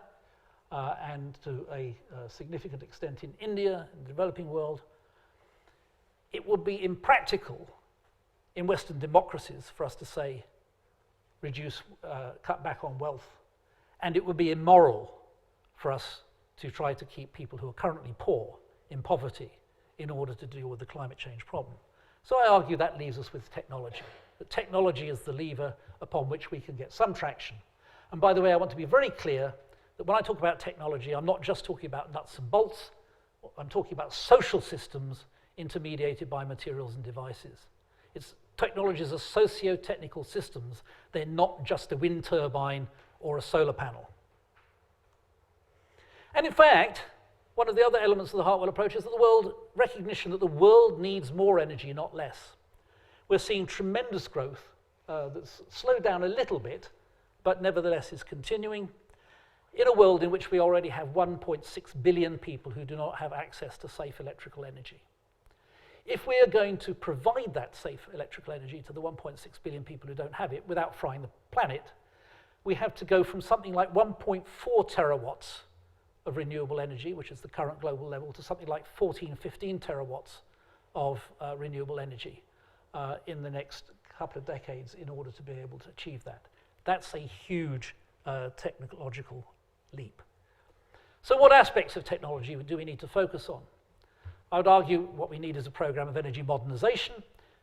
B: and to a significant extent in India, in the developing world. It would be impractical in Western democracies for us to say, cut back on wealth. And it would be immoral for us to try to keep people who are currently poor in poverty in order to deal with the climate change problem. So I argue that leaves us with technology. That technology is the lever upon which we can get some traction. And by the way, I want to be very clear that when I talk about technology, I'm not just talking about nuts and bolts. I'm talking about social systems intermediated by materials and devices. Technologies are socio-technical systems. They're not just a wind turbine or a solar panel. And in fact, one of the other elements of the Hartwell approach is that recognition that the world needs more energy, not less. We're seeing tremendous growth that's slowed down a little bit, but nevertheless is continuing, in a world in which we already have 1.6 billion people who do not have access to safe electrical energy. If we are going to provide that safe electrical energy to the 1.6 billion people who don't have it without frying the planet, we have to go from something like 1.4 terawatts of renewable energy, which is the current global level, to something like 14, 15 terawatts of renewable energy in the next couple of decades in order to be able to achieve that. That's a huge technological leap. So what aspects of technology do we need to focus on? I would argue what we need is a program of energy modernization,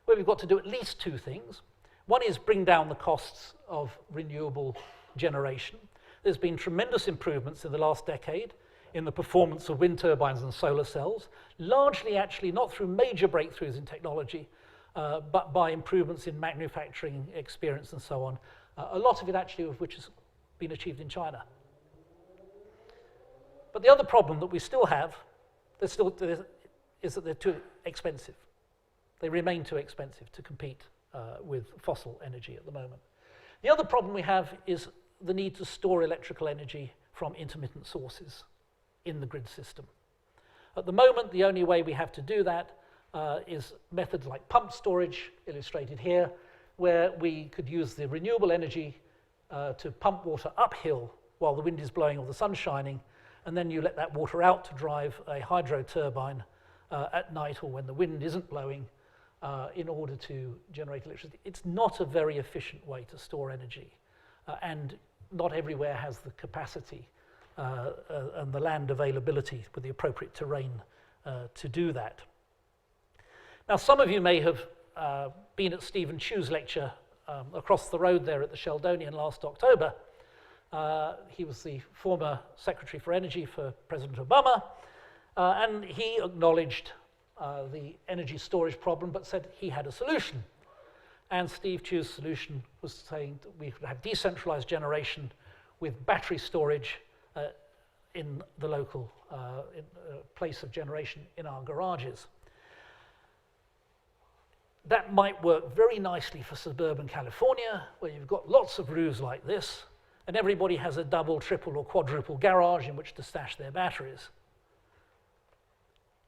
B: where we've got to do at least two things. One is bring down the costs of renewable generation. There's been tremendous improvements in the last decade in the performance of wind turbines and solar cells, largely actually not through major breakthroughs in technology, but by improvements in manufacturing experience and so on. A lot of it actually of which has been achieved in China. But the other problem that we still have is that they're too expensive. They remain too expensive to compete with fossil energy at the moment. The other problem we have is the need to store electrical energy from intermittent sources in the grid system. At the moment, the only way we have to do that is methods like pump storage, illustrated here, where we could use the renewable energy to pump water uphill while the wind is blowing or the sun's shining, and then you let that water out to drive a hydro turbine at night or when the wind isn't blowing in order to generate electricity. It's not a very efficient way to store energy, and not everywhere has the capacity and the land availability with the appropriate terrain to do that. Now, some of you may have been at Stephen Chu's lecture across the road there at the Sheldonian last October. He was the former Secretary for Energy for President Obama, and he acknowledged the energy storage problem, but said he had a solution. And Steve Chu's solution was saying that we could have decentralized generation with battery storage in the local place of generation in our garages. That might work very nicely for suburban California, where you've got lots of roofs like this, and everybody has a double, triple, or quadruple garage in which to stash their batteries.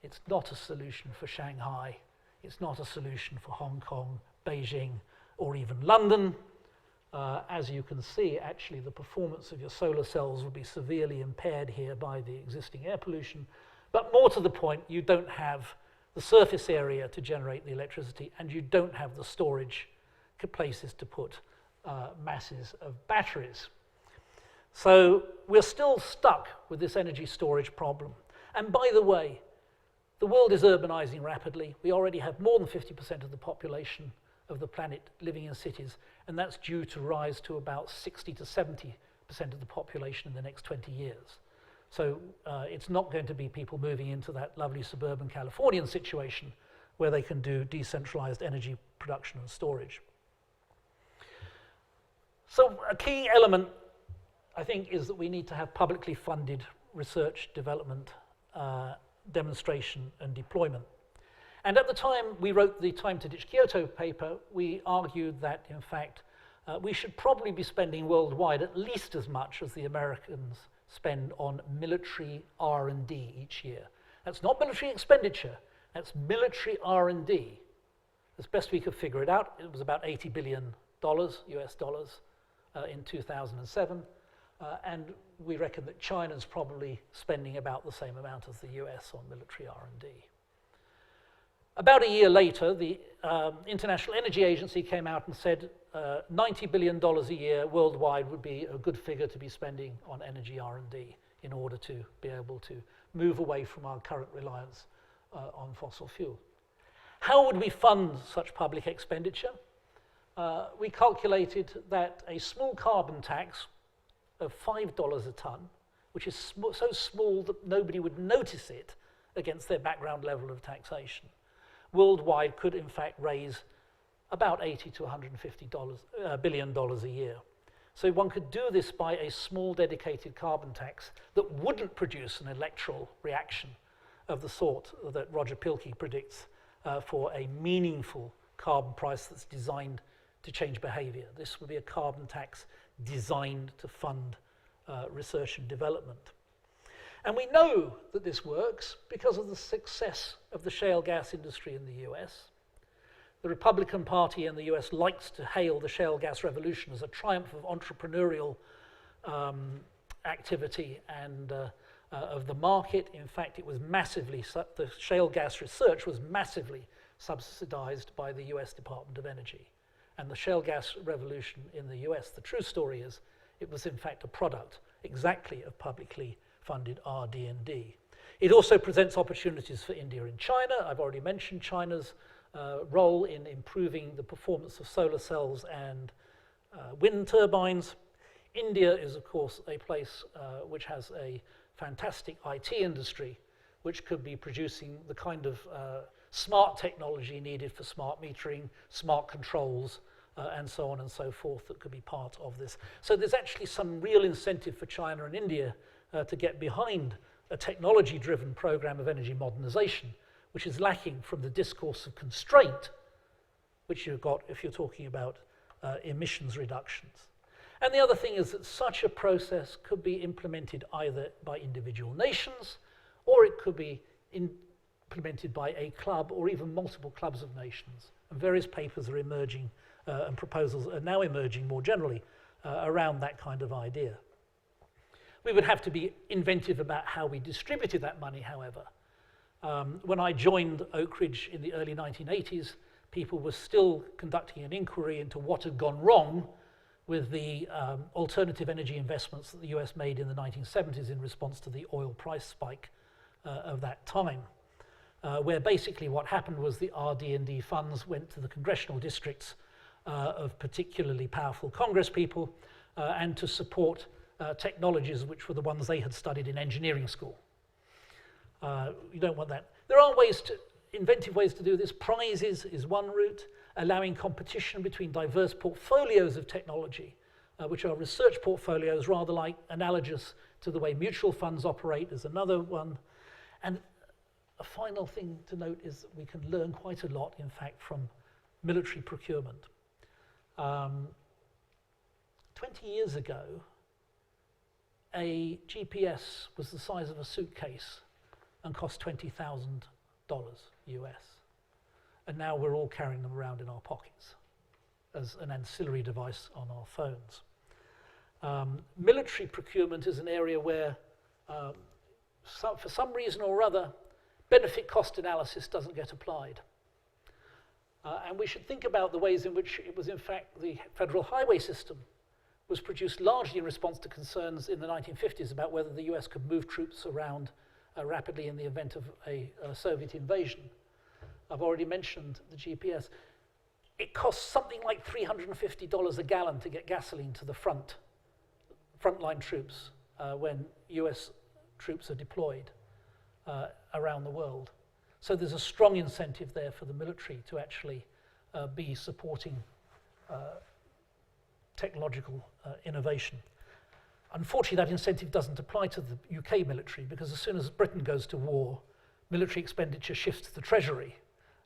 B: It's not a solution for Shanghai. It's not a solution for Hong Kong, Beijing, or even London. As you can see, actually, the performance of your solar cells will be severely impaired here by the existing air pollution. But more to the point, you don't have the surface area to generate the electricity, and you don't have the storage places to put masses of batteries. So we're still stuck with this energy storage problem. And by the way, the world is urbanizing rapidly. We already have more than 50% of the population of the planet living in cities, and that's due to rise to about 60 to 70% of the population in the next 20 years. So it's not going to be people moving into that lovely suburban Californian situation where they can do decentralized energy production and storage. So a key element, I think, is that we need to have publicly funded research, development, demonstration, and deployment. And at the time we wrote the Time to Ditch Kyoto paper, we argued that, in fact, we should probably be spending worldwide at least as much as the Americans spend on military R&D each year. That's not military expenditure, that's military R&D. As best we could figure it out, it was about $80 billion, US dollars, in 2007. And we reckon that China's probably spending about the same amount as the US on military R&D. About a year later, the International Energy Agency came out and said $90 billion a year worldwide would be a good figure to be spending on energy R&D in order to be able to move away from our current reliance on fossil fuel. How would we fund such public expenditure? We calculated that a small carbon tax of $5 a ton, which is so small that nobody would notice it against their background level of taxation, worldwide could in fact raise about $80 to $150 billion a year. So one could do this by a small dedicated carbon tax that wouldn't produce an electoral reaction of the sort that Roger Pielke predicts for a meaningful carbon price that's designed to change behavior. This would be a carbon tax designed to fund research and development. And we know that this works because of the success of the shale gas industry in the US. The Republican Party in the US likes to hail the shale gas revolution as a triumph of entrepreneurial activity and of the market. In fact, it was massively, the shale gas research was massively subsidized by the US Department of Energy. And the shale gas revolution in the US, the true story is, it was in fact a product exactly of publicly funded RD&D. It also presents opportunities for India and China. I've already mentioned China's role in improving the performance of solar cells and wind turbines. India is, of course, a place which has a fantastic IT industry, which could be producing the kind of smart technology needed for smart metering, smart controls, and so on and so forth that could be part of this. So there's actually some real incentive for China and India to get behind a technology-driven program of energy modernization, which is lacking from the discourse of constraint, which you've got if you're talking about emissions reductions. And the other thing is that such a process could be implemented either by individual nations, or it could be implemented by a club or even multiple clubs of nations. And various papers are emerging and proposals are now emerging more generally around that kind of idea. We would have to be inventive about how we distributed that money, however. When I joined Oak Ridge in the early 1980s, people were still conducting an inquiry into what had gone wrong with the alternative energy investments that the US made in the 1970s in response to the oil price spike of that time, where basically what happened was the RD&D funds went to the congressional districts of particularly powerful Congress people and to support technologies which were the ones they had studied in engineering school. You don't want that. There are inventive ways to do this. Prizes is one route, allowing competition between diverse portfolios of technology, which are research portfolios rather like analogous to the way mutual funds operate is another one. And a final thing to note is that we can learn quite a lot, in fact, from military procurement. 20 years ago, a GPS was the size of a suitcase and cost $20,000 US. And now we're all carrying them around in our pockets as an ancillary device on our phones. Military procurement is an area where, for some reason or other, benefit cost analysis doesn't get applied. And we should think about the ways in which it was, in fact, the federal highway system was produced largely in response to concerns in the 1950s about whether the US could move troops around rapidly in the event of a Soviet invasion. I've already mentioned the GPS. It costs something like $350 a gallon to get gasoline to the frontline troops when US troops are deployed around the world. So there's a strong incentive there for the military to actually be supporting technological innovation. Unfortunately, that incentive doesn't apply to the UK military, because as soon as Britain goes to war, military expenditure shifts to the Treasury.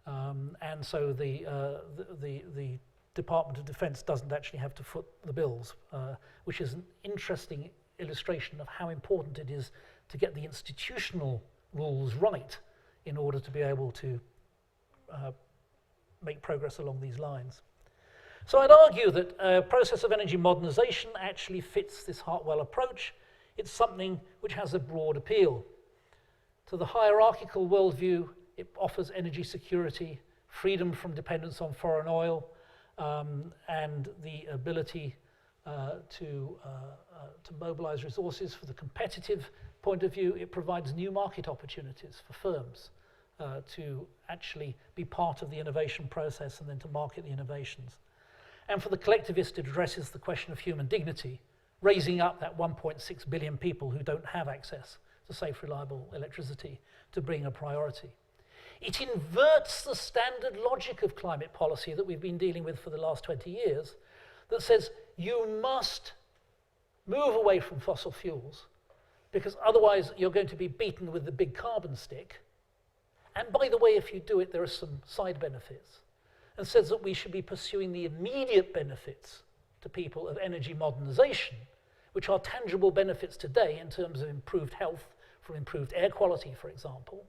B: And so the Department of Defense doesn't actually have to foot the bills, which is an interesting illustration of how important it is to get the institutional rules right in order to be able to make progress along these lines. So I'd argue that a process of energy modernization actually fits this Hartwell approach. It's something which has a broad appeal. To the hierarchical worldview, it offers energy security, freedom from dependence on foreign oil, and the ability to mobilize resources. For the competitive point of view, it provides new market opportunities for firms to actually be part of the innovation process and then to market the innovations. And for the collectivist, it addresses the question of human dignity, raising up that 1.6 billion people who don't have access to safe, reliable electricity to being a priority. It inverts the standard logic of climate policy that we've been dealing with for the last 20 years that says you must move away from fossil fuels because otherwise you're going to be beaten with the big carbon stick. And by the way, if you do it, there are some side benefits. And says that we should be pursuing the immediate benefits to people of energy modernization, which are tangible benefits today in terms of improved health, from improved air quality, for example,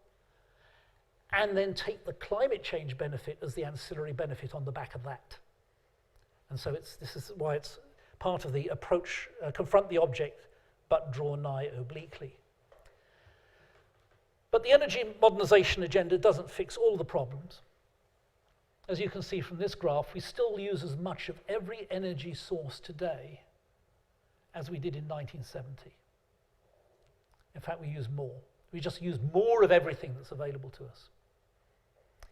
B: and then take the climate change benefit as the ancillary benefit on the back of that. And so this is why it's part of the approach, confront the object, but draw nigh obliquely. But the energy modernization agenda doesn't fix all the problems. As you can see from this graph, we still use as much of every energy source today as we did in 1970. In fact, we use more. We just use more of everything that's available to us.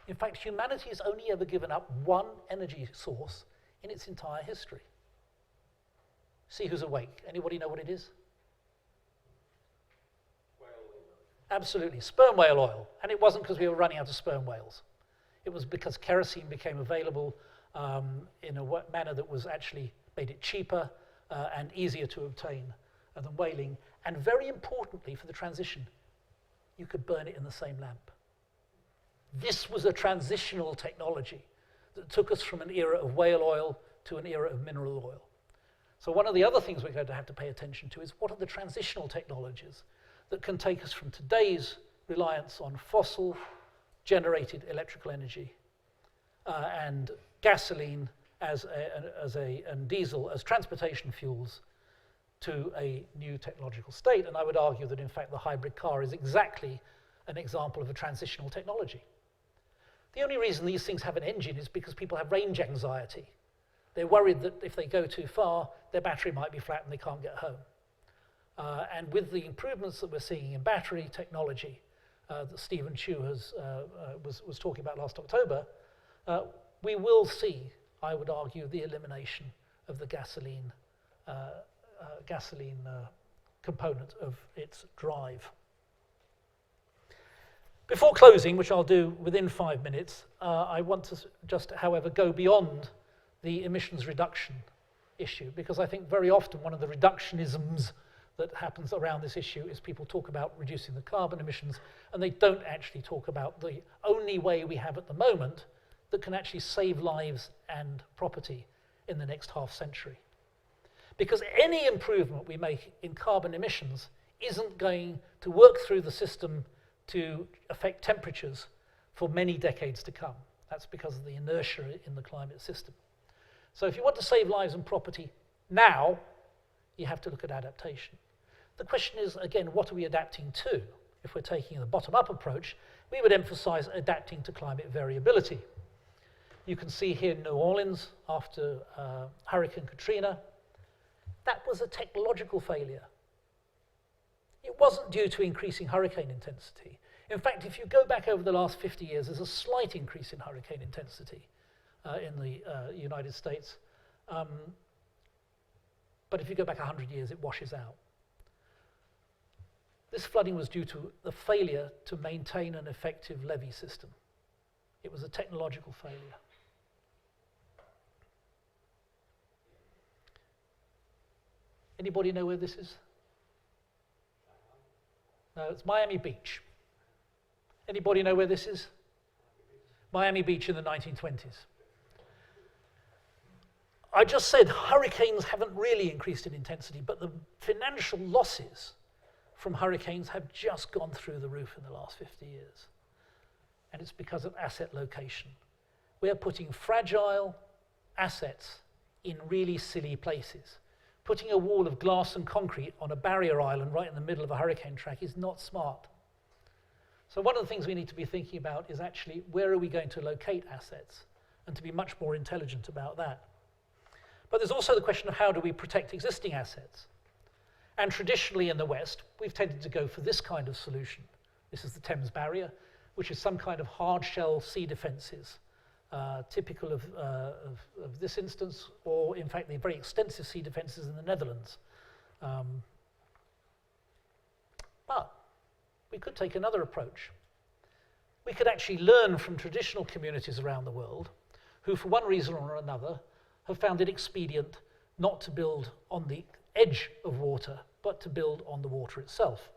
B: In fact, humanity has only ever given up one energy source in its entire history. See who's awake. Anybody know what it is?
C: Whale oil.
B: Absolutely, sperm whale oil. And it wasn't because we were running out of sperm whales. It was because kerosene became available in a manner that was actually made it cheaper and easier to obtain than whaling. And very importantly for the transition, you could burn it in the same lamp. This was a transitional technology that took us from an era of whale oil to an era of mineral oil. So one of the other things we're going to have to pay attention to is what are the transitional technologies that can take us from today's reliance on fossil generated electrical energy and gasoline and diesel as transportation fuels to a new technological state. And I would argue that, in fact, the hybrid car is exactly an example of a transitional technology. The only reason these things have an engine is because people have range anxiety. They're worried that if they go too far, their battery might be flat and they can't get home. And with the improvements that we're seeing in battery technology, that Stephen Chu was talking about last October, we will see, I would argue, the elimination of the gasoline component of its drive. Before closing, which I'll do within 5 minutes, I want to just, however, go beyond the emissions reduction issue, because I think very often one of the reductionisms that happens around this issue is people talk about reducing the carbon emissions, and they don't actually talk about the only way we have at the moment that can actually save lives and property in the next half century. Because any improvement we make in carbon emissions isn't going to work through the system to affect temperatures for many decades to come. That's because of the inertia in the climate system. So if you want to save lives and property now, you have to look at adaptation. The question is, again, what are we adapting to? If we're taking the bottom-up approach, we would emphasize adapting to climate variability. You can see here New Orleans after Hurricane Katrina. That was a technological failure. It wasn't due to increasing hurricane intensity. In fact, if you go back over the last 50 years, there's a slight increase in hurricane intensity in the United States. But if you go back 100 years, it washes out. This flooding was due to the failure to maintain an effective levee system. It was a technological failure. Anybody know where this is? No, it's Miami Beach. Anybody know where this is? Miami Beach in the 1920s. I just said hurricanes haven't really increased in intensity, but the financial losses from hurricanes have just gone through the roof in the last 50 years. And it's because of asset location. We're putting fragile assets in really silly places. Putting a wall of glass and concrete on a barrier island right in the middle of a hurricane track is not smart. So one of the things we need to be thinking about is actually where are we going to locate assets, and to be much more intelligent about that. But there's also the question of how do we protect existing assets. And traditionally in the West, we've tended to go for this kind of solution. This is the Thames Barrier, which is some kind of hard shell sea defences, typical of this instance, or in fact the very extensive sea defences in the Netherlands. But we could take another approach. We could actually learn from traditional communities around the world who, for one reason or another, have found it expedient not to build on the edge of water, but to build on the water itself.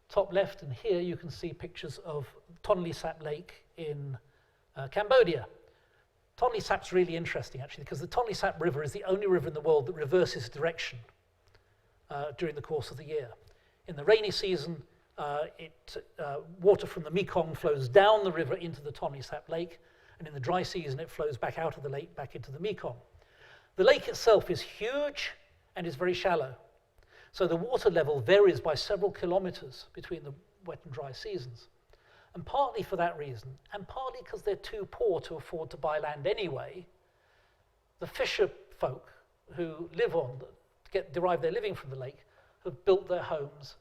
B: Top left, and here you can see pictures of Tonle Sap Lake in Cambodia. Tonle Sap's really interesting, actually, because the Tonle Sap River is the only river in the world that reverses direction during the course of the year. In the rainy season, water from the Mekong flows down the river into the Tonle Sap Lake, and in the dry season, it flows back out of the lake, back into the Mekong. The lake itself is huge and is very shallow. So the water level varies by several kilometers between the wet and dry seasons. And partly for that reason, and partly because they're too poor to afford to buy land anyway, the fisher folk who live on, derive their living from the lake, have built their homes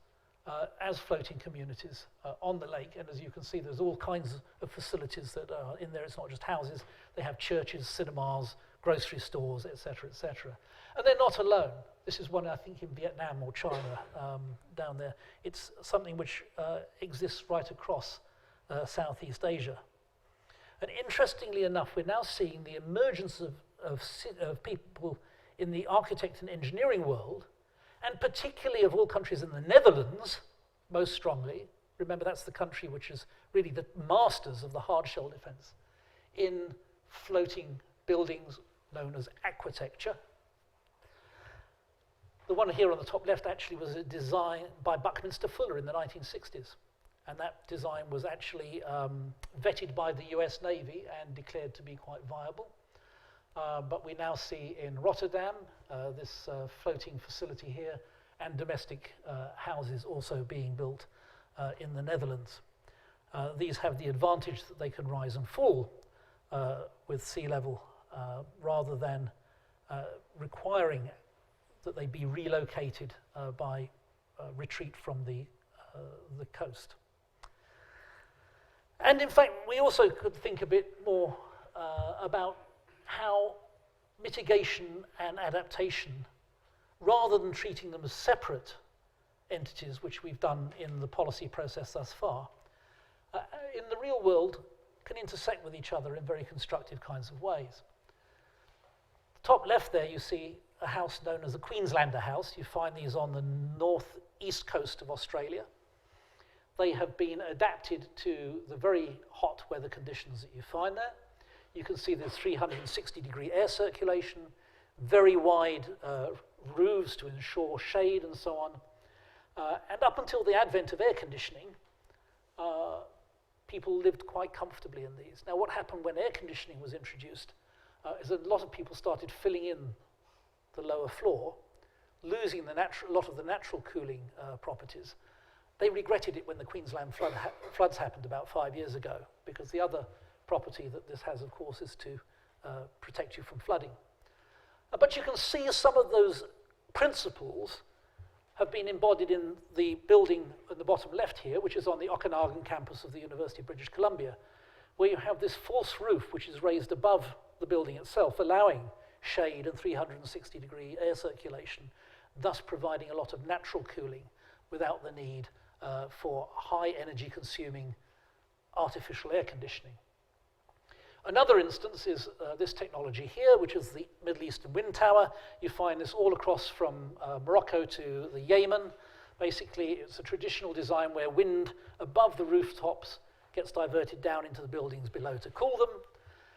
B: as floating communities on the lake. And as you can see, there's all kinds of facilities that are in there. It's not just houses. They have churches, cinemas, grocery stores, etc., etc. And they're not alone. This is one, I think, in Vietnam or China down there. It's something which exists right across Southeast Asia. And interestingly enough, we're now seeing the emergence of people in the architect and engineering world, and particularly of all countries in the Netherlands, most strongly. Remember, that's the country which is really the masters of the hard shell defense in floating buildings known as AQUATECHTURE. The one here on the top left actually was a design by Buckminster Fuller in the 1960s. And that design was actually vetted by the US Navy and declared to be quite viable. But we now see in Rotterdam this floating facility here, and domestic houses also being built in the Netherlands. These have the advantage that they can rise and fall with sea level rather than requiring that they be relocated by retreat from the coast. And in fact, we also could think a bit more about how mitigation and adaptation, rather than treating them as separate entities, which we've done in the policy process thus far, in the real world can intersect with each other in very constructive kinds of ways. Top left there you see a house known as a Queenslander house. You find these on the northeast coast of Australia. They have been adapted to the very hot weather conditions that you find there. You can see there's 360-degree air circulation, very wide roofs to ensure shade and so on. And up until the advent of air conditioning, people lived quite comfortably in these. Now, what happened when air conditioning was introduced is that a lot of people started filling in the lower floor, losing a lot of the natural cooling properties. They regretted it when the Queensland floods happened about 5 years ago, because the other property that this has, of course, is to protect you from flooding. But you can see some of those principles have been embodied in the building at the bottom left here, which is on the Okanagan campus of the University of British Columbia, where you have this false roof which is raised above the building itself, allowing shade and 360-degree air circulation, thus providing a lot of natural cooling without the need for high energy consuming artificial air conditioning. Another instance is this technology here, which is the Middle Eastern wind tower. You find this all across from Morocco to the Yemen. Basically, it's a traditional design where wind above the rooftops gets diverted down into the buildings below to cool them.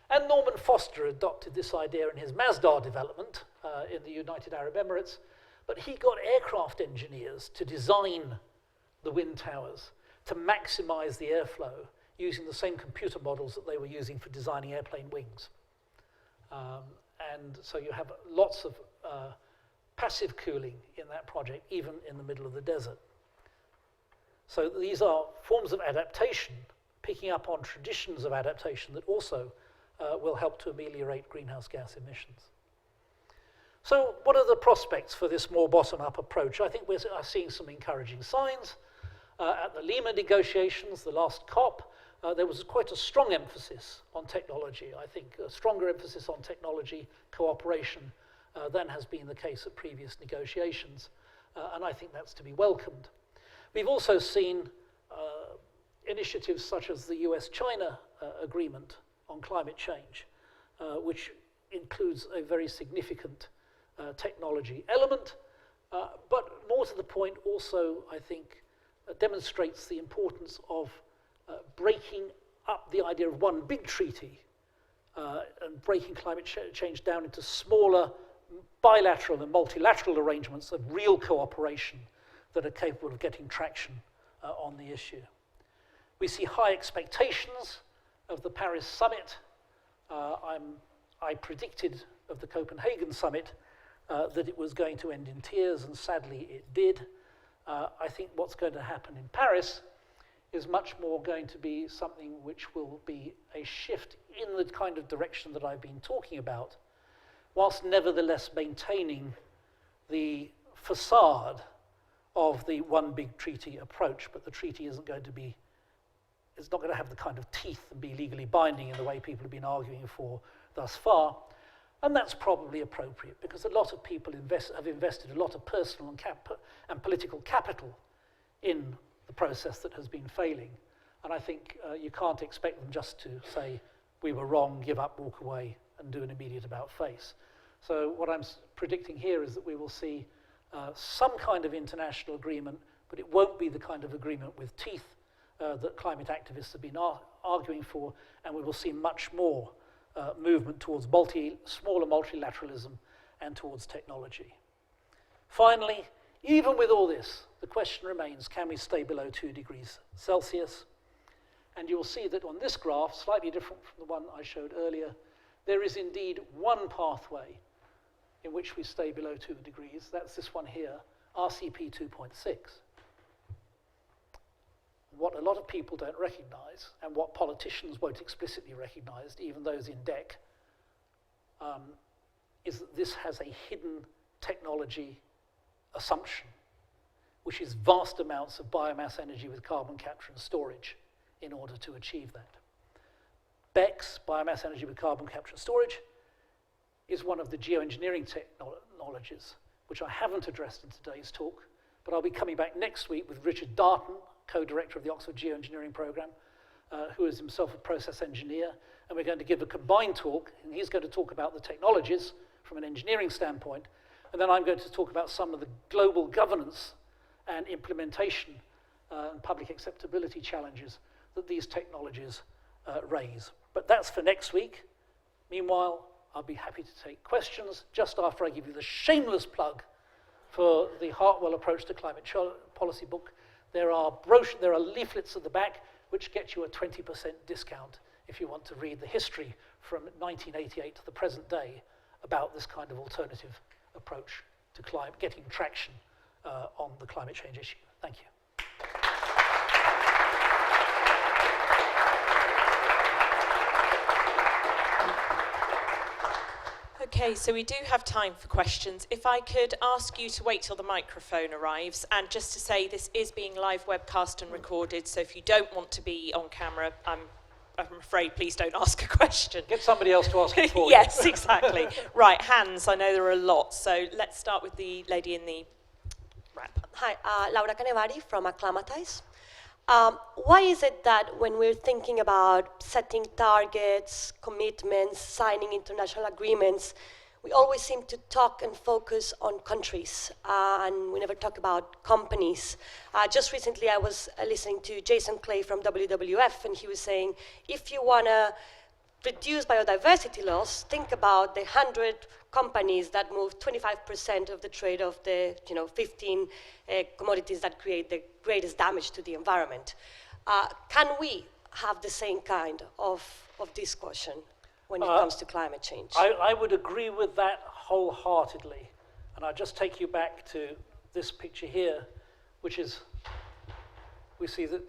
B: And Norman Foster adopted this idea in his Masdar development in the United Arab Emirates, but he got aircraft engineers to design the wind towers to maximize the airflow using the same computer models that they were using for designing airplane wings. And so you have lots of passive cooling in that project, even in the middle of the desert. So these are forms of adaptation, picking up on traditions of adaptation that also will help to ameliorate greenhouse gas emissions. So what are the prospects for this more bottom-up approach? I think we're seeing some encouraging signs. At the Lima negotiations, the last COP, there was quite a strong emphasis on technology. I think a stronger emphasis on technology cooperation than has been the case at previous negotiations. And I think that's to be welcomed. We've also seen initiatives such as the US-China agreement on climate change, which includes a very significant technology element, but more to the point also, I think, demonstrates the importance of breaking up the idea of one big treaty and breaking climate change down into smaller bilateral and multilateral arrangements of real cooperation that are capable of getting traction on the issue. We see high expectations of the Paris summit. I predicted of the Copenhagen summit that it was going to end in tears, and sadly it did. I think what's going to happen in Paris is much more going to be something which will be a shift in the kind of direction that I've been talking about, whilst nevertheless maintaining the facade of the one big treaty approach, but the treaty isn't going to be, it's not going to have the kind of teeth and be legally binding in the way people have been arguing for thus far. And that's probably appropriate because a lot of people have invested a lot of personal and political capital in the process that has been failing. And I think you can't expect them just to say, we were wrong, give up, walk away, and do an immediate about-face. So what I'm predicting here is that we will see some kind of international agreement, but it won't be the kind of agreement with teeth that climate activists have been arguing for, and we will see much more movement towards smaller multilateralism and towards technology. Finally, even with all this, the question remains, can we stay below 2 degrees Celsius? And you'll see that on this graph, slightly different from the one I showed earlier, there is indeed one pathway in which we stay below 2 degrees. That's this one here, RCP 2.6. What a lot of people don't recognize, and what politicians won't explicitly recognize, even those in DEC, is that this has a hidden technology assumption, which is vast amounts of biomass energy with carbon capture and storage in order to achieve that. BECCS, biomass energy with carbon capture and storage, is one of the geoengineering technologies, which I haven't addressed in today's talk, but I'll be coming back next week with Richard Darton, co-director of the Oxford Geoengineering Programme, who is himself a process engineer, and we're going to give a combined talk, and he's going to talk about the technologies from an engineering standpoint, and then I'm going to talk about some of the global governance and implementation and public acceptability challenges that these technologies raise. But that's for next week. Meanwhile, I'll be happy to take questions just after I give you the shameless plug for the Hartwell Approach to Climate Policy book. There are leaflets at the back which get you a 20% discount if you want to read the history from 1988 to the present day about this kind of alternative approach to getting traction on the climate change issue. Thank you.
A: Okay, so we do have time for questions. If I could ask you to wait till the microphone arrives, and just to say this is being live webcast and recorded, so if you don't want to be on camera, I'm afraid please don't ask a question.
B: Get somebody else to ask it for you.
A: Yes, exactly. Right, hands, I know there are a lot, so let's start with the lady in the wrap.
C: Hi, Laura Canevari from AQUATECHTURE. Why is it that when we're thinking about setting targets, commitments, signing international agreements, we always seem to talk and focus on countries, and we never talk about companies? Just recently I was listening to Jason Clay from WWF, and he was saying, if you want to reduce biodiversity loss, think about the 100 companies that move 25% of the trade of the 15 commodities that create the greatest damage to the environment. Can we have the same kind of discussion when it comes to climate change?
B: I would agree with that wholeheartedly. And I'll just take you back to this picture here, which is, we see the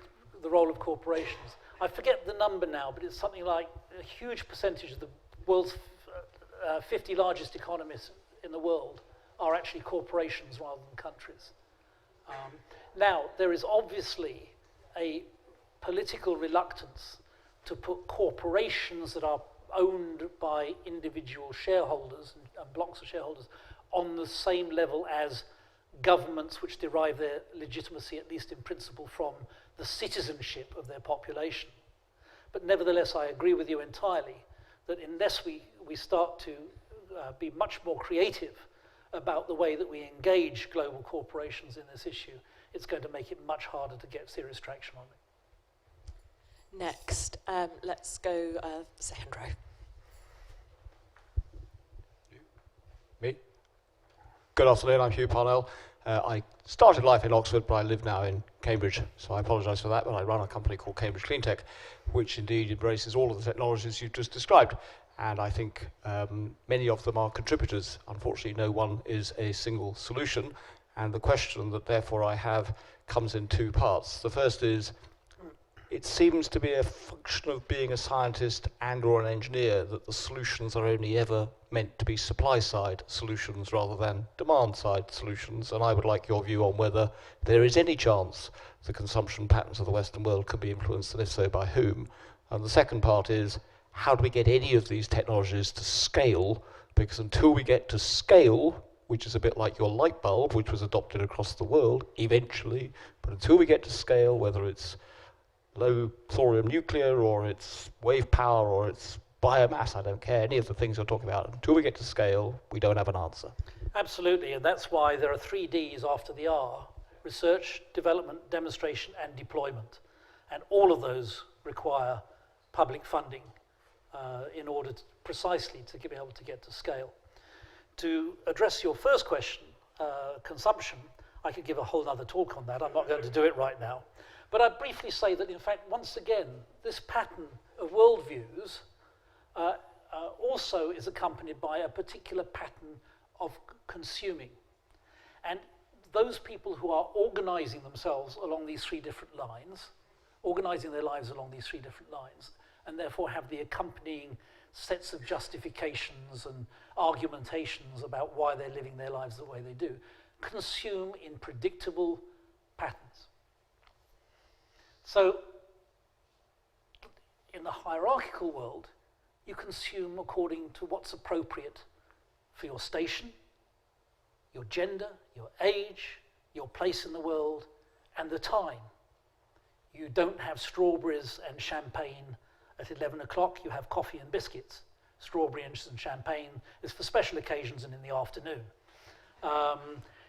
B: role of corporations. I forget the number now, but it's something like a huge percentage of the world's 50 largest economies in the world are actually corporations rather than countries. Now, there is obviously a political reluctance to put corporations that are owned by individual shareholders and blocks of shareholders on the same level as governments which derive their legitimacy, at least in principle, from the citizenship of their population. But nevertheless, I agree with you entirely that unless we start to be much more creative about the way that we engage global corporations in this issue, it's going to make it much harder to get serious traction on it.
A: Next, let's go second row.
D: Me? Good afternoon, I'm Hugh Parnell. I started life in Oxford, but I live now in Cambridge, so I apologise for that, but I run a company called Cambridge Cleantech, which indeed embraces all of the technologies you've just described. And I think many of them are contributors. Unfortunately, no one is a single solution. And the question that therefore I have comes in two parts. The first is, it seems to be a function of being a scientist and or an engineer that the solutions are only ever meant to be supply-side solutions rather than demand-side solutions. And I would like your view on whether there is any chance the consumption patterns of the Western world could be influenced, and if so, by whom. And the second part is, how do we get any of these technologies to scale? Because until we get to scale, which is a bit like your light bulb, which was adopted across the world eventually, but until we get to scale, whether it's low thorium nuclear or it's wave power or it's biomass, I don't care, any of the things you're talking about, until we get to scale, we don't have an answer.
B: Absolutely, and that's why there are 3 Ds after the R: research, development, demonstration, and deployment. And all of those require public funding in order precisely to be able to get to scale. To address your first question, consumption, I could give a whole other talk on that. I'm not going to do it right now. But I'd briefly say that, in fact, once again, this pattern of worldviews also is accompanied by a particular pattern of consuming. And those people who are organizing themselves along these 3 different lines, organizing their lives along these 3 different lines, and therefore have the accompanying sets of justifications and argumentations about why they're living their lives the way they do, consume in predictable patterns. So, in the hierarchical world, you consume according to what's appropriate for your station, your gender, your age, your place in the world, and the time. You don't have strawberries and champagne at 11 o'clock, you have coffee and biscuits. Strawberry and champagne is for special occasions and in the afternoon.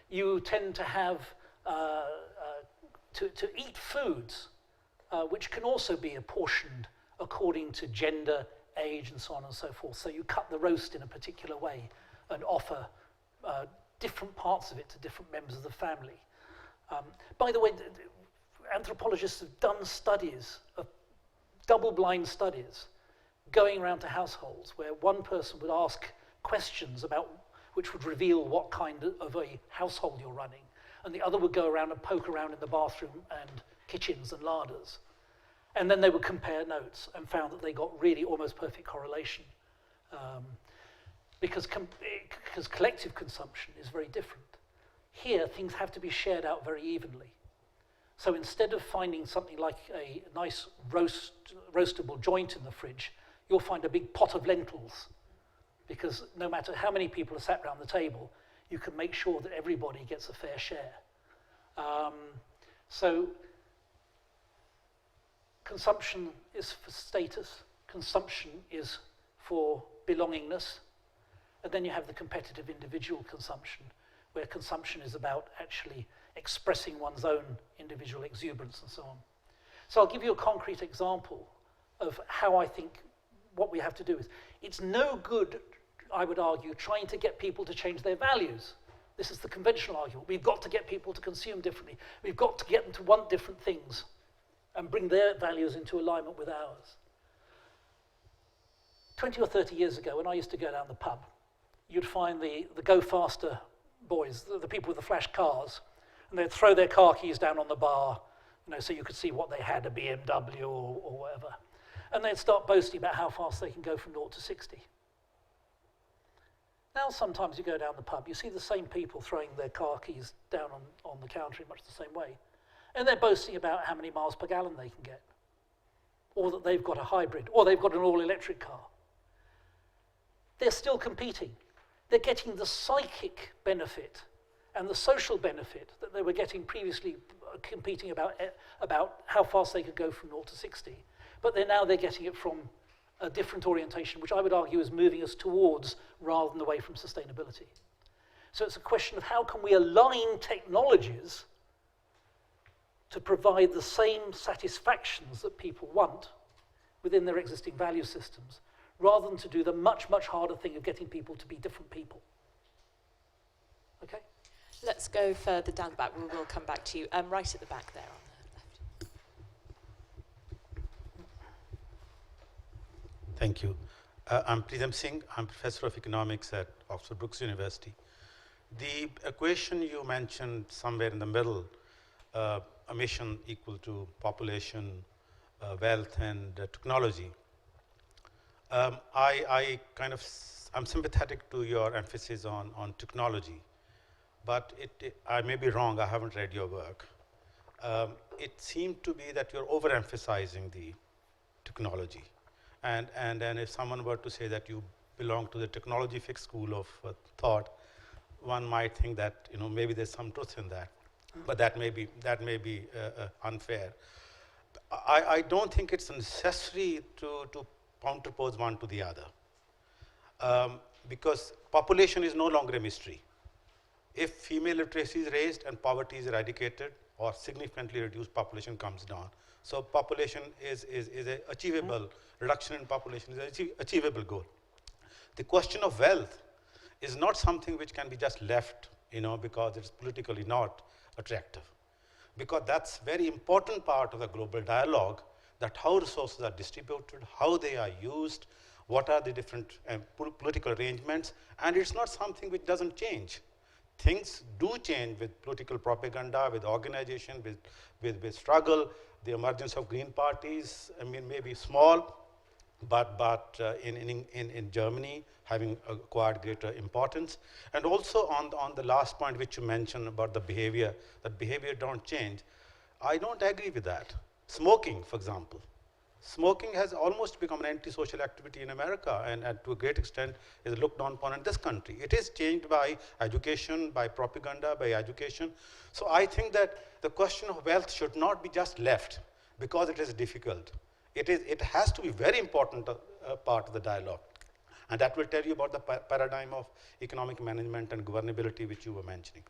B: You tend to have, to eat foods which can also be apportioned according to gender, age, and so on and so forth. So you cut the roast in a particular way and offer different parts of it to different members of the family. By the way, anthropologists have done studies, double-blind studies, going around to households where one person would ask questions about which would reveal what kind of a household you're running, and the other would go around and poke around in the bathroom and kitchens and larders. And then they would compare notes and found that they got really almost perfect correlation. Because collective consumption is very different. Here, things have to be shared out very evenly. So instead of finding something like a nice roastable joint in the fridge, you'll find a big pot of lentils. Because no matter how many people are sat around the table, you can make sure that everybody gets a fair share. So consumption is for status, consumption is for belongingness, and then you have the competitive individual consumption, where consumption is about actually expressing one's own individual exuberance and so on. So I'll give you a concrete example of how I think what we have to do is, it's no good, I would argue, trying to get people to change their values. This is the conventional argument. We've got to get people to consume differently. We've got to get them to want different things and bring their values into alignment with ours. 20 or 30 years ago, when I used to go down the pub, you'd find the go faster boys, the people with the flash cars, and they'd throw their car keys down on the bar, so you could see what they had, a BMW or whatever. And they'd start boasting about how fast they can go from 0 to 60. Now sometimes you go down the pub, you see the same people throwing their car keys down on the counter in much the same way. And they're boasting about how many miles per gallon they can get. Or that they've got a hybrid, or they've got an all-electric car. They're still competing. They're getting the psychic benefit and the social benefit that they were getting previously, competing about how fast they could go from 0 to 60. But they're getting it from a different orientation, which I would argue is moving us towards rather than away from sustainability. So it's a question of how can we align technologies to provide the same satisfactions that people want within their existing value systems, rather than to do the much, much harder thing of getting people to be different people. Okay?
A: Let's go further down the back. We'll come back to you. Right at the back there on the left.
E: Thank you. I'm Pritam Singh. I'm Professor of Economics at Oxford Brookes University. The equation you mentioned somewhere in the middle, emission equal to population, wealth, and technology. I'm sympathetic to your emphasis on technology, but I may be wrong. I haven't read your work. It seemed to be that you're overemphasizing the technology. And then if someone were to say that you belong to the technology fixed school of thought, one might think that maybe there's some truth in that, but that may be unfair. I don't think it's necessary to counterpose one to the other, because population is no longer a mystery. If female literacy is raised and poverty is eradicated or significantly reduced, population comes down. So population is an achievable, reduction in population is an achievable goal. The question of wealth is not something which can be just left, because it's politically not attractive. Because that's a very important part of the global dialogue, that how resources are distributed, how they are used, what are the different political arrangements, and it's not something which doesn't change. Things do change with political propaganda, with organization, with struggle. The emergence of green parties, maybe small, but in Germany, having acquired greater importance. And also on the last point which you mentioned about the behavior, that behavior don't change. I don't agree with that. Smoking, for example. smoking has almost become an antisocial activity in America, and to a great extent is looked down upon in this country. It is changed by education, by propaganda, by education. So I think that the question of wealth should not be just left because it is difficult. It has to be very important part of the dialogue. And that will tell you about the paradigm of economic management and governability which you were mentioning.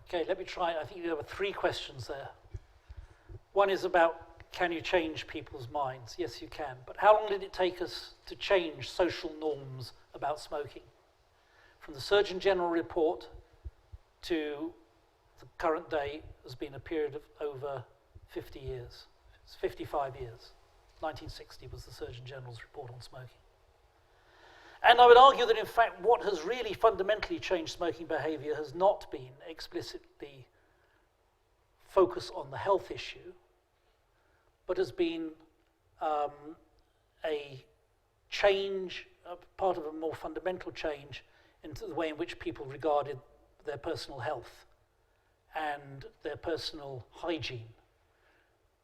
B: Okay, let me try. I think there were 3 questions there. One is about, can you change people's minds? Yes, you can. But how long did it take us to change social norms about smoking? From the Surgeon General report to the current day has been a period of over 50 years. It's 55 years. 1960 was the Surgeon General's report on smoking. And I would argue that, in fact, what has really fundamentally changed smoking behavior has not been explicitly focus on the health issue, but has been a change, part of a more fundamental change into the way in which people regarded their personal health and their personal hygiene.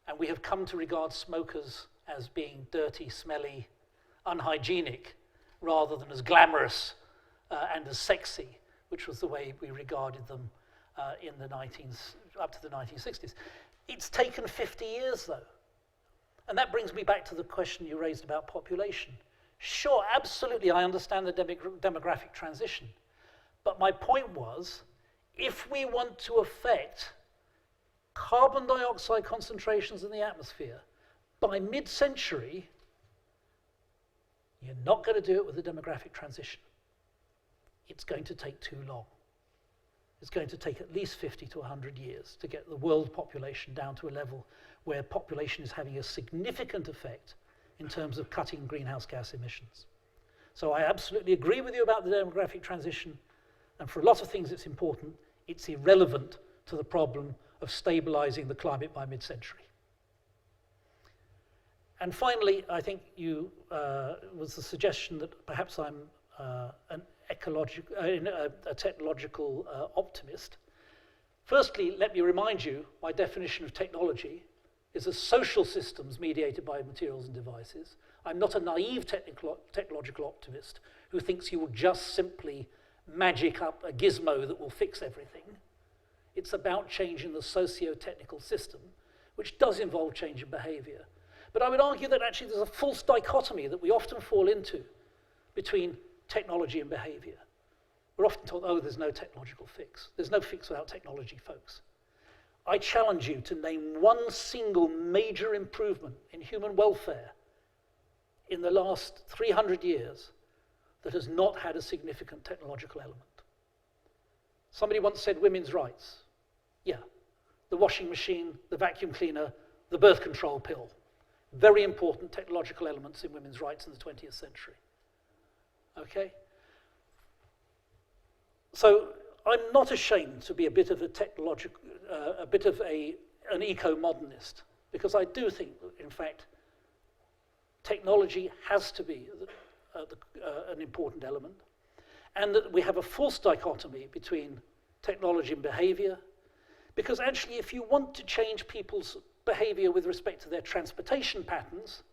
B: And we have come to regard smokers as being dirty, smelly, unhygienic, rather than as glamorous and as sexy, which was the way we regarded them in the up to the 1960s. It's taken 50 years, though. And that brings me back to the question you raised about population. Sure, absolutely, I understand the demographic transition. But my point was, if we want to affect carbon dioxide concentrations in the atmosphere by mid-century, you're not going to do it with a demographic transition. It's going to take too long. It's going to take at least 50 to 100 years to get the world population down to a level where population is having a significant effect in terms of cutting greenhouse gas emissions. So I absolutely agree with you about the demographic transition, and for a lot of things it's important. It's irrelevant to the problem of stabilizing the climate by mid-century. And finally, I think you was the suggestion that perhaps I'm a technological optimist. Firstly, let me remind you, my definition of technology is as social systems mediated by materials and devices. I'm not a naive technological optimist who thinks you will just simply magic up a gizmo that will fix everything. It's about changing the socio-technical system, which does involve change in behavior. But I would argue that actually there's a false dichotomy that we often fall into between technology and behavior. We're often told, oh, there's no technological fix. There's no fix without technology, folks. I challenge you to name one single major improvement in human welfare in the last 300 years that has not had a significant technological element. Somebody once said women's rights. Yeah, the washing machine, the vacuum cleaner, the birth control pill. Very important technological elements in women's rights in the 20th century. Okay? So I'm not ashamed to be a bit of a an eco-modernist, because I do think that, in fact, technology has to be an important element, and that we have a false dichotomy between technology and behavior, because actually if you want to change people's behavior with respect to their transportation patterns,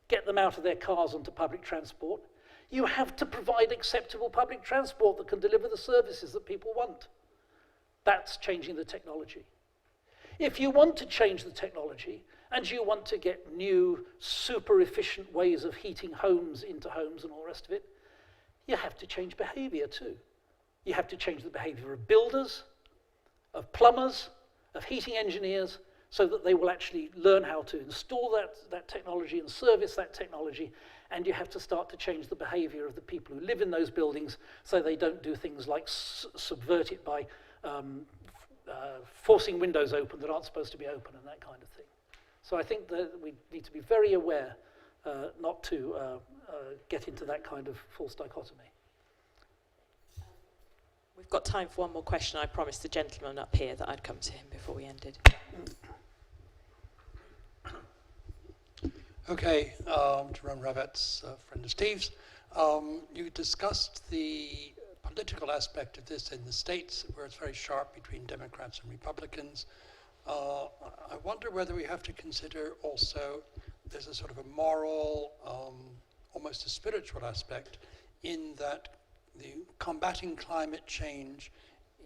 B: get them out of their cars onto public transport, you have to provide acceptable public transport that can deliver the services that people want. That's changing the technology. If you want to change the technology and you want to get new, super efficient ways of heating homes into homes and all the rest of it, you have to change behavior too. You have to change the behavior of builders, of plumbers, of heating engineers, so that they will actually learn how to install that technology and service that technology, and you have to start to change the behavior of the people who live in those buildings so they don't do things like subvert it by forcing windows open that aren't supposed to be open and that kind of thing. So I think that we need to be very aware not to get into that kind of false dichotomy.
A: We've got time for one more question. I promised the gentleman up here that I'd come to him before we ended.
F: Okay, Jerome Ravet's friend of Steve's. You discussed the political aspect of this in the States, where it's very sharp between Democrats and Republicans. I wonder whether we have to consider also there's a sort of a moral, almost a spiritual aspect in that the combating climate change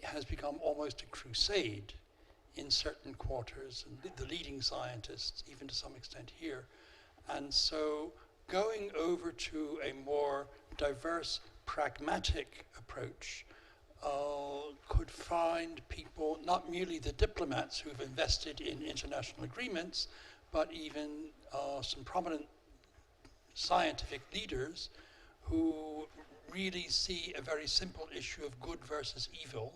F: has become almost a crusade in certain quarters, and the leading scientists, even to some extent here. And so going over to a more diverse, pragmatic approach could find people, not merely the diplomats who've invested in international agreements, but even some prominent scientific leaders who really see a very simple issue of good versus evil.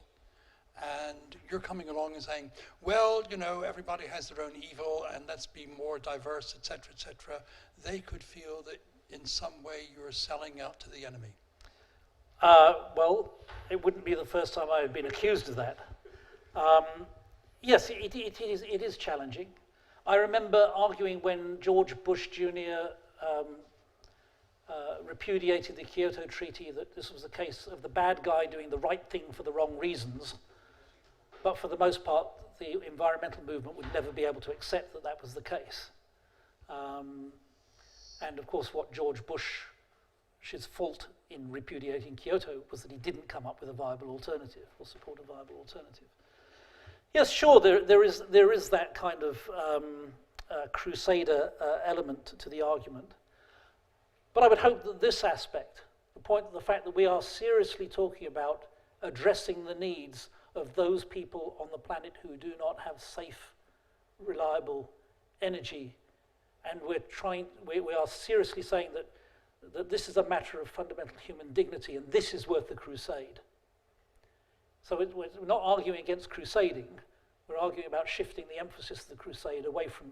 F: And you're coming along and saying, well, you know, everybody has their own evil and let's be more diverse, etc., etc. They could feel that in some way you're selling out to the enemy.
B: Well, it wouldn't be the first time I have been accused of that. Yes, it is challenging. I remember arguing when George Bush Jr. Repudiated the Kyoto Treaty that this was a case of the bad guy doing the right thing for the wrong reasons. But for the most part, the environmental movement would never be able to accept that that was the case. And of course, what George Bush's fault in repudiating Kyoto was that he didn't come up with a viable alternative or support a viable alternative. Yes, sure, there is that kind of crusader element to the argument. But I would hope that this aspect, the fact that we are seriously talking about addressing the needs of those people on the planet who do not have safe, reliable energy, and we are seriously saying that this is a matter of fundamental human dignity and this is worth the crusade. So we're not arguing against crusading, we're arguing about shifting the emphasis of the crusade away from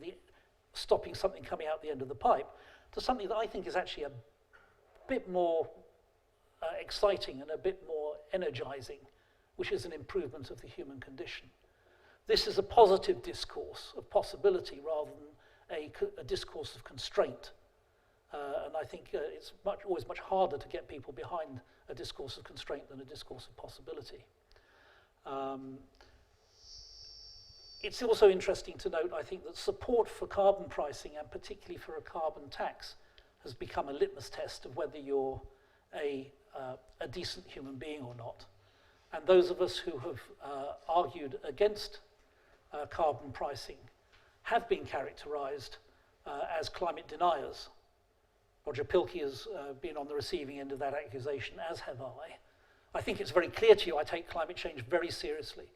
B: stopping something coming out the end of the pipe to something that I think is actually a bit more exciting and a bit more energizing, which is an improvement of the human condition. This is a positive discourse of possibility rather than a discourse of constraint. And I think it's always much harder to get people behind a discourse of constraint than a discourse of possibility. It's also interesting to note, I think, that support for carbon pricing, and particularly for a carbon tax, has become a litmus test of whether you're a decent human being or not. And those of us who have argued against carbon pricing have been characterized as climate deniers. Roger Pielke has been on the receiving end of that accusation, as have I. I think it's very clear to you I take climate change very seriously.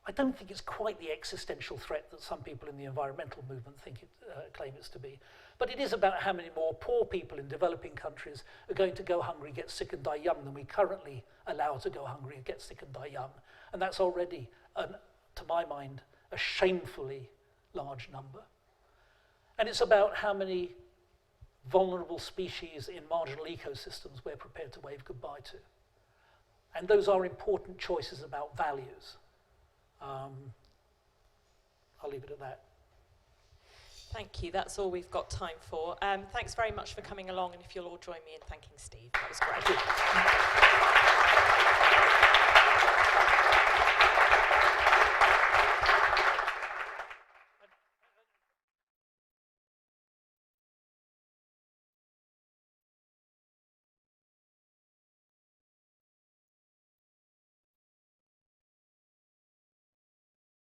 B: I don't think it's quite the existential threat that some people in the environmental movement claim it's to be. But it is about how many more poor people in developing countries are going to go hungry, get sick and die young than we currently allow to go hungry and get sick and die young. And that's already, to my mind, a shamefully large number. And it's about how many vulnerable species in marginal ecosystems we're prepared to wave goodbye to. And those are important choices about values. I'll leave it at that.
A: Thank you. That's all we've got time for. Thanks very much for coming along, and if you'll all join me in thanking Steve. That was great.